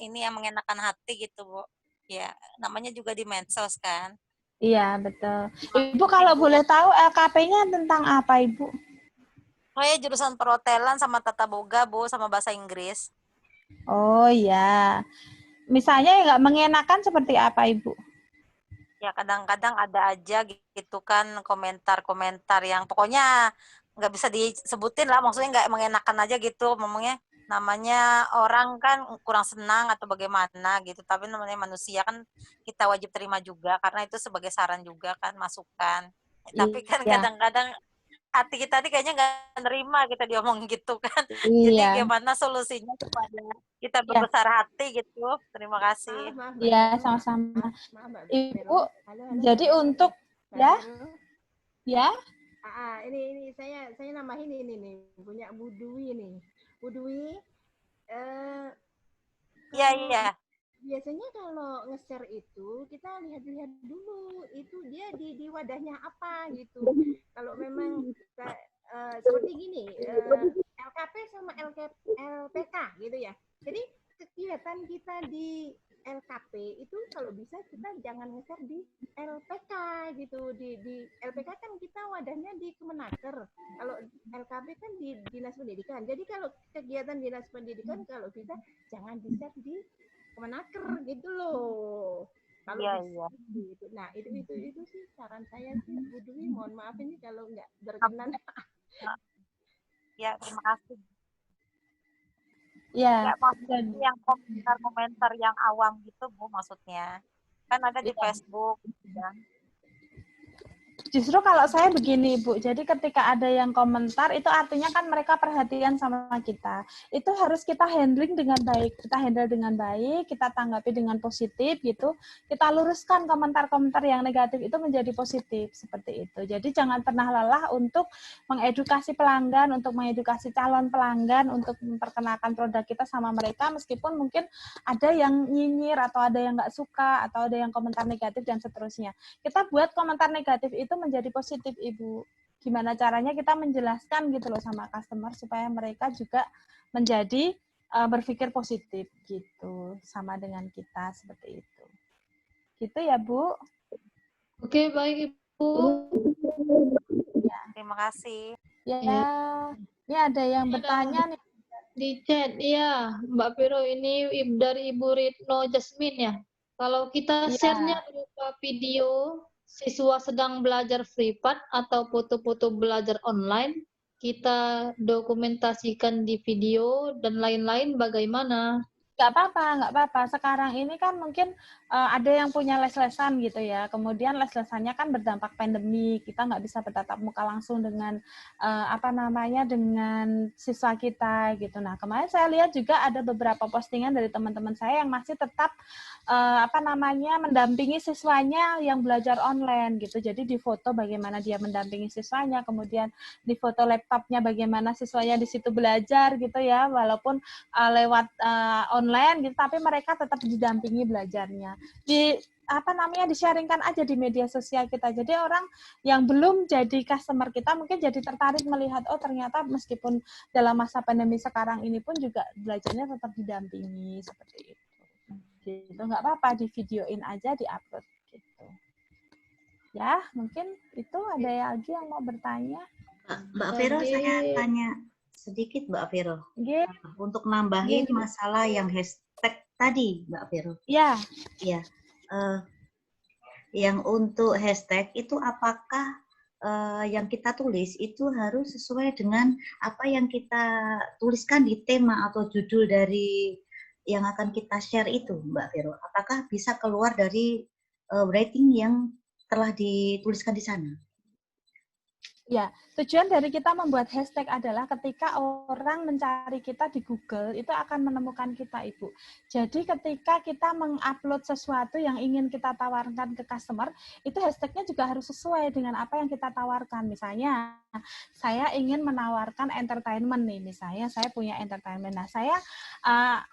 ini yang mengenakan hati gitu, Bu. Ya, namanya juga di medsos kan. Iya, betul. Ibu kalau boleh tahu LKP-nya tentang apa, Ibu? Saya jurusan perhotelan sama tata boga, Bu, sama bahasa Inggris. Oh iya. Misalnya yang nggak mengenakan seperti apa, Ibu? Ya kadang-kadang ada aja gitu kan komentar-komentar yang pokoknya nggak bisa disebutin lah, maksudnya nggak mengenakan aja gitu, ngomongnya namanya orang kan kurang senang atau bagaimana gitu, tapi namanya manusia kan kita wajib terima juga karena itu sebagai saran juga kan, masukan. Tapi kan kadang-kadang hati kita nih kayaknya nggak nerima kita diomong gitu kan. Jadi gimana solusinya supaya kita berbesar hati gitu. Terima kasih. Iya, sama-sama. Ibu, jadi untuk ini saya nambahin ini nih, punya Bu Dwi nih. Bu Dwi, iya. Biasanya kalau nge-share itu kita lihat-lihat dulu itu dia di wadahnya apa gitu. Kalau memang seperti gini, LKP sama LPK gitu ya. Jadi kegiatan kita di LKP itu kalau bisa kita jangan nge-share di LPK gitu. Di LPK kan kita wadahnya di Kemenaker. Kalau LKP kan di Dinas Pendidikan. Jadi kalau kegiatan Dinas Pendidikan kalau bisa jangan di-share di Kemenaker gitu loh. Kalau bisa gitu. Nah, itu sih saran saya sih Bu Dwi, mohon maaf ini kalau nggak berkenan. Ya, terima kasih. Ya, maksudnya yang komentar-komentar yang awam gitu, Bu, maksudnya. Kan ada di Iya. Facebook. Ya. Justru kalau saya begini, Bu. Jadi ketika ada yang komentar, itu artinya kan mereka perhatian sama kita. Itu harus kita handling dengan baik. Kita handle dengan baik, kita tanggapi dengan positif gitu. Kita luruskan komentar-komentar yang negatif itu menjadi positif, seperti itu. Jadi jangan pernah lelah untuk mengedukasi pelanggan, untuk mengedukasi calon pelanggan, untuk memperkenalkan produk kita sama mereka, meskipun mungkin ada yang nyinyir, atau ada yang nggak suka, atau ada yang komentar negatif, dan seterusnya. Kita buat komentar negatif itu menjadi positif, Ibu. Gimana caranya kita menjelaskan gitu loh sama customer supaya mereka juga menjadi berpikir positif gitu sama dengan kita, seperti itu. Gitu ya, Bu. Oke, baik Ibu. Ya. Terima kasih. Ya, ini ada yang bertanya nih. Di chat, iya, Mbak Vero, ini dari Ibu Ritno Jasmine ya. Kalau kita Iya. share-nya berupa video siswa sedang belajar privat atau foto-foto belajar online, kita dokumentasikan di video dan lain-lain bagaimana? Nggak apa-apa. Sekarang ini kan mungkin ada yang punya les-lesan gitu ya. Kemudian les-lesannya kan berdampak pandemi. Kita nggak bisa bertatap muka langsung dengan dengan siswa kita gitu. Nah, kemarin saya lihat juga ada beberapa postingan dari teman-teman saya yang masih tetap mendampingi siswanya yang belajar online gitu. Jadi di foto bagaimana dia mendampingi siswanya, kemudian di foto laptopnya bagaimana siswanya di situ belajar gitu ya, walaupun lewat online gitu, tapi mereka tetap didampingi belajarnya. Di-sharingkan aja di media sosial kita. Jadi orang yang belum jadi customer kita mungkin jadi tertarik melihat, oh ternyata meskipun dalam masa pandemi sekarang ini pun juga belajarnya tetap didampingi, seperti itu. Gitu, nggak apa-apa, di videoin aja, di-upload gitu. Ya, mungkin itu ada lagi yang mau bertanya. Mbak Vero, saya tanya sedikit, Mbak Vero. Yeah. Untuk nambahin masalah yang hashtag tadi, Mbak Vero. Iya. Iya. Yang untuk hashtag itu apakah yang kita tulis itu harus sesuai dengan apa yang kita tuliskan di tema atau judul dari yang akan kita share itu, Mbak Vero? Apakah bisa keluar dari writing yang telah dituliskan di sana? Ya, tujuan dari kita membuat hashtag adalah ketika orang mencari kita di Google, itu akan menemukan kita, Ibu. Jadi ketika kita mengupload sesuatu yang ingin kita tawarkan ke customer, itu hashtagnya juga harus sesuai dengan apa yang kita tawarkan. Misalnya, saya ingin menawarkan entertainment nih, misalnya saya punya entertainment. Nah, saya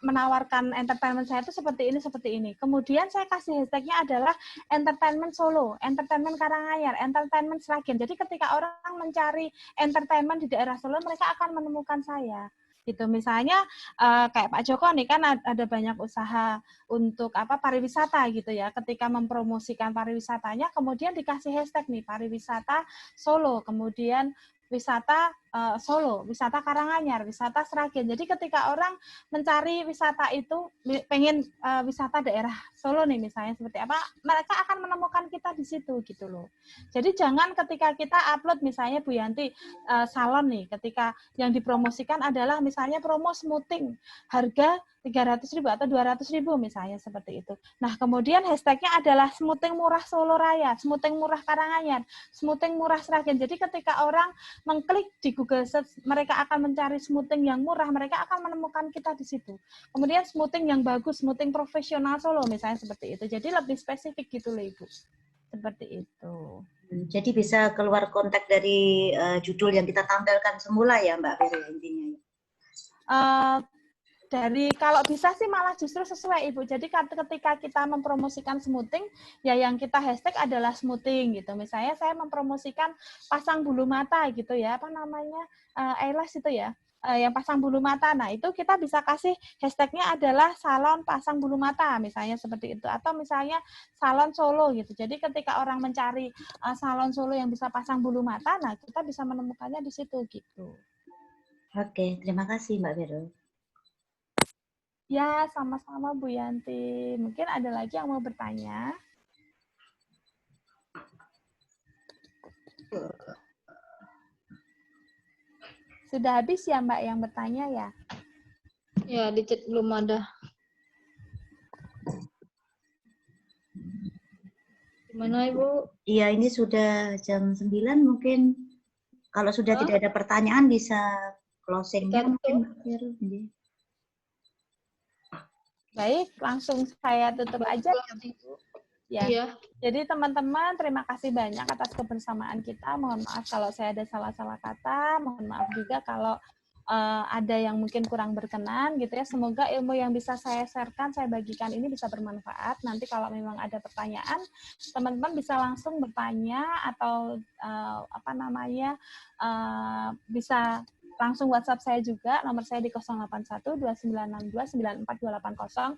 menawarkan entertainment saya itu seperti ini. Kemudian saya kasih hashtagnya adalah entertainment Solo, entertainment Karanganyar, entertainment Sragen. Jadi ketika orang mencari entertainment di daerah Solo, mereka akan menemukan saya. Gitu. Misalnya kayak Pak Joko nih kan ada banyak usaha untuk pariwisata gitu ya. Ketika mempromosikan pariwisatanya, kemudian dikasih hashtag nih pariwisata Solo, kemudian wisata Solo, wisata Karanganyar, wisata Sragen. Jadi ketika orang mencari wisata itu, pengen wisata daerah Solo nih misalnya seperti apa, mereka akan menemukan kita di situ gitu loh. Jadi jangan ketika kita upload misalnya Bu Yanti salon nih, ketika yang dipromosikan adalah misalnya promo smoothing harga 300.000 atau 200.000 misalnya seperti itu. Nah, kemudian hashtagnya adalah smoothing murah Solo Raya, smoothing murah Karanganyar, smoothing murah Sragen. Jadi ketika orang mengklik di Google Search, mereka akan mencari smoothing yang murah, mereka akan menemukan kita di situ. Kemudian smoothing yang bagus, smoothing profesional Solo misalnya seperti itu. Jadi lebih spesifik gitu loh Ibu. Seperti itu. Jadi bisa keluar kontak dari judul yang kita tampilkan semula ya Mbak Vero intinya. Dari kalau bisa sih malah justru sesuai Ibu. Jadi ketika kita mempromosikan smoothing, ya yang kita hashtag adalah smoothing gitu. Misalnya saya mempromosikan pasang bulu mata gitu ya, eyelash itu ya, yang pasang bulu mata. Nah itu kita bisa kasih hashtagnya adalah salon pasang bulu mata misalnya seperti itu. Atau misalnya salon Solo gitu. Jadi ketika orang mencari salon Solo yang bisa pasang bulu mata, nah kita bisa menemukannya di situ gitu. Oke, terima kasih Mbak Vero. Ya, sama-sama Bu Yanti. Mungkin ada lagi yang mau bertanya? Sudah habis ya Mbak yang bertanya ya? Ya, di chat belum ada. Gimana Ibu? Iya, ini sudah jam 9 mungkin. Kalau sudah tidak ada pertanyaan bisa closingnya mungkin. Baik, langsung saya tutup aja ya, Bu. Ya. Iya. Jadi teman-teman, terima kasih banyak atas kebersamaan kita. Mohon maaf kalau saya ada salah-salah kata. Mohon maaf juga kalau ada yang mungkin kurang berkenan gitu ya. Semoga ilmu yang bisa saya sharekan, saya bagikan ini bisa bermanfaat. Nanti kalau memang ada pertanyaan, teman-teman bisa langsung bertanya atau bisa langsung WhatsApp saya juga, nomor saya di 081-2962-94280,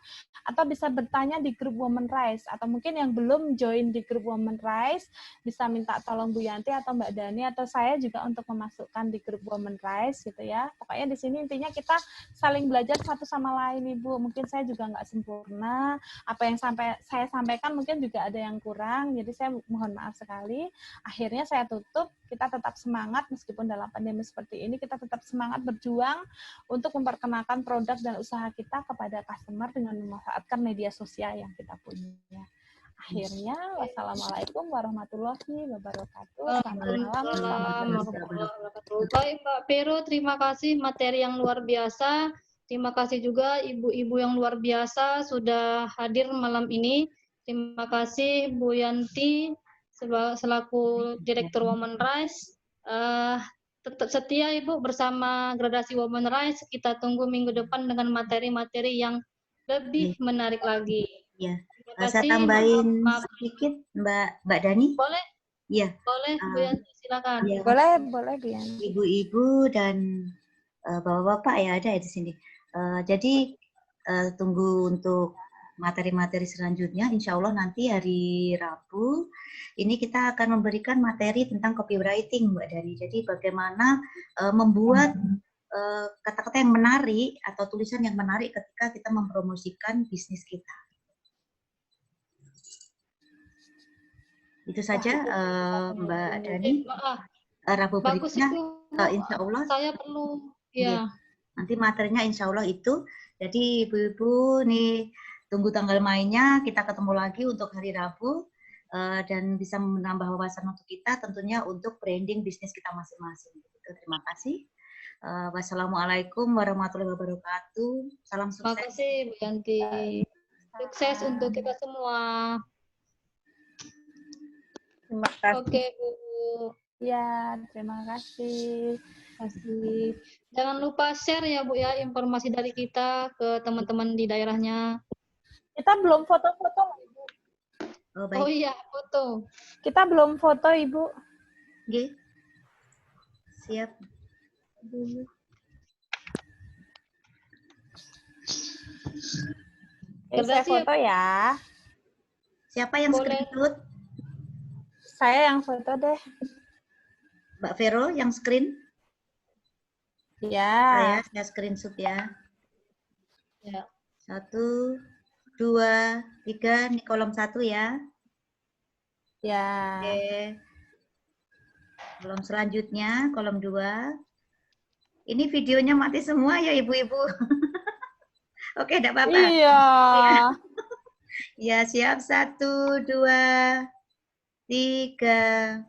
atau bisa bertanya di grup Women Rise, atau mungkin yang belum join di grup Women Rise, bisa minta tolong Bu Yanti atau Mbak Dani, atau saya juga untuk memasukkan di grup Women Rise, gitu ya. Pokoknya di sini intinya kita saling belajar satu sama lain, Ibu. Mungkin saya juga nggak sempurna, apa yang saya sampaikan mungkin juga ada yang kurang, jadi saya mohon maaf sekali. Akhirnya saya tutup, kita tetap semangat, meskipun dalam pandemi seperti ini, kita tetap semangat berjuang untuk memperkenalkan produk dan usaha kita kepada customer dengan memanfaatkan media sosial yang kita punya. Akhirnya, wassalamualaikum warahmatullahi wabarakatuh. Selamat malam. Baik, Mbak Vero, terima kasih materi yang luar biasa. Terima kasih juga ibu-ibu yang luar biasa sudah hadir malam ini. Terima kasih Bu Yanti selaku Direktur Women Rise. Tetap setia Ibu bersama Gradasi Women Rise. Kita tunggu minggu depan dengan materi-materi yang lebih menarik lagi. Ya, saya tambahin sedikit Mbak Dani. Boleh? Iya. Boleh, Bu Yanti, silakan. Ya. Boleh Bu Yanti. Ibu-ibu dan bapak-bapak ya ada di sini. Jadi tunggu untuk materi-materi selanjutnya. Insya Allah nanti hari Rabu ini kita akan memberikan materi tentang copywriting, Mbak Dani. Jadi bagaimana membuat kata-kata yang menarik atau tulisan yang menarik ketika kita mempromosikan bisnis kita. Itu saja Mbak Dani. Rabu berikutnya Insya Allah saya perlu ya. Nanti materinya Insya Allah itu. Jadi ibu-ibu nih tunggu tanggal mainnya, kita ketemu lagi untuk hari Rabu dan bisa menambah wawasan untuk kita tentunya untuk branding bisnis kita masing-masing. Terima kasih. Wassalamualaikum warahmatullahi wabarakatuh. Salam sukses. Terima kasih Bu Yanti. Sukses untuk kita semua. Terima kasih. Oke Bu. Ya, terima kasih. Jangan lupa share ya Bu ya informasi dari kita ke teman-teman di daerahnya. Kita belum foto-foto, Ibu. Oh, baik. Oh iya, foto. Kita belum foto, Ibu. Oke. Siap. Saya foto ya. Siapa yang screenshot? Saya yang foto deh. Mbak Vero yang screen? Ya. Saya screenshot ya. Ya. 1, 2, 3, ini kolom 1 ya. Ya. Oke. Kolom selanjutnya, kolom 2. Ini videonya mati semua ya ibu-ibu. Oke, enggak apa-apa. Iya. Ya, siap. 1, 2, 3.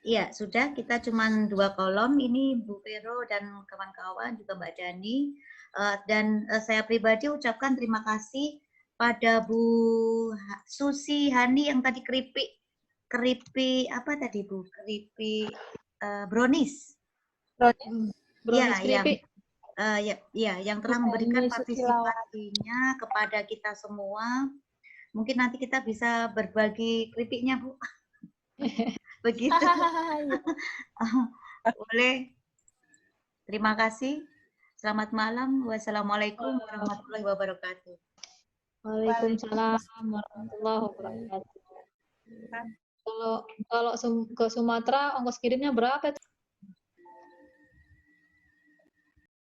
Iya, sudah. Kita cuma 2 kolom. Ini Bu Vero dan kawan-kawan, juga Mbak Dani. Dan saya pribadi ucapkan terima kasih pada Bu Susi Hani yang tadi keripik apa tadi Bu? Keripik brownies. Brownies keripik. Yang telah memberikan partisipasinya kepada kita semua. Mungkin nanti kita bisa berbagi keripiknya, Bu. Begitu. Boleh. Terima kasih. Selamat malam. Wassalamualaikum warahmatullahi wabarakatuh. Waalaikumsalam warahmatullahi wabarakatuh. Kalau ke Sumatera ongkos kirimnya berapa?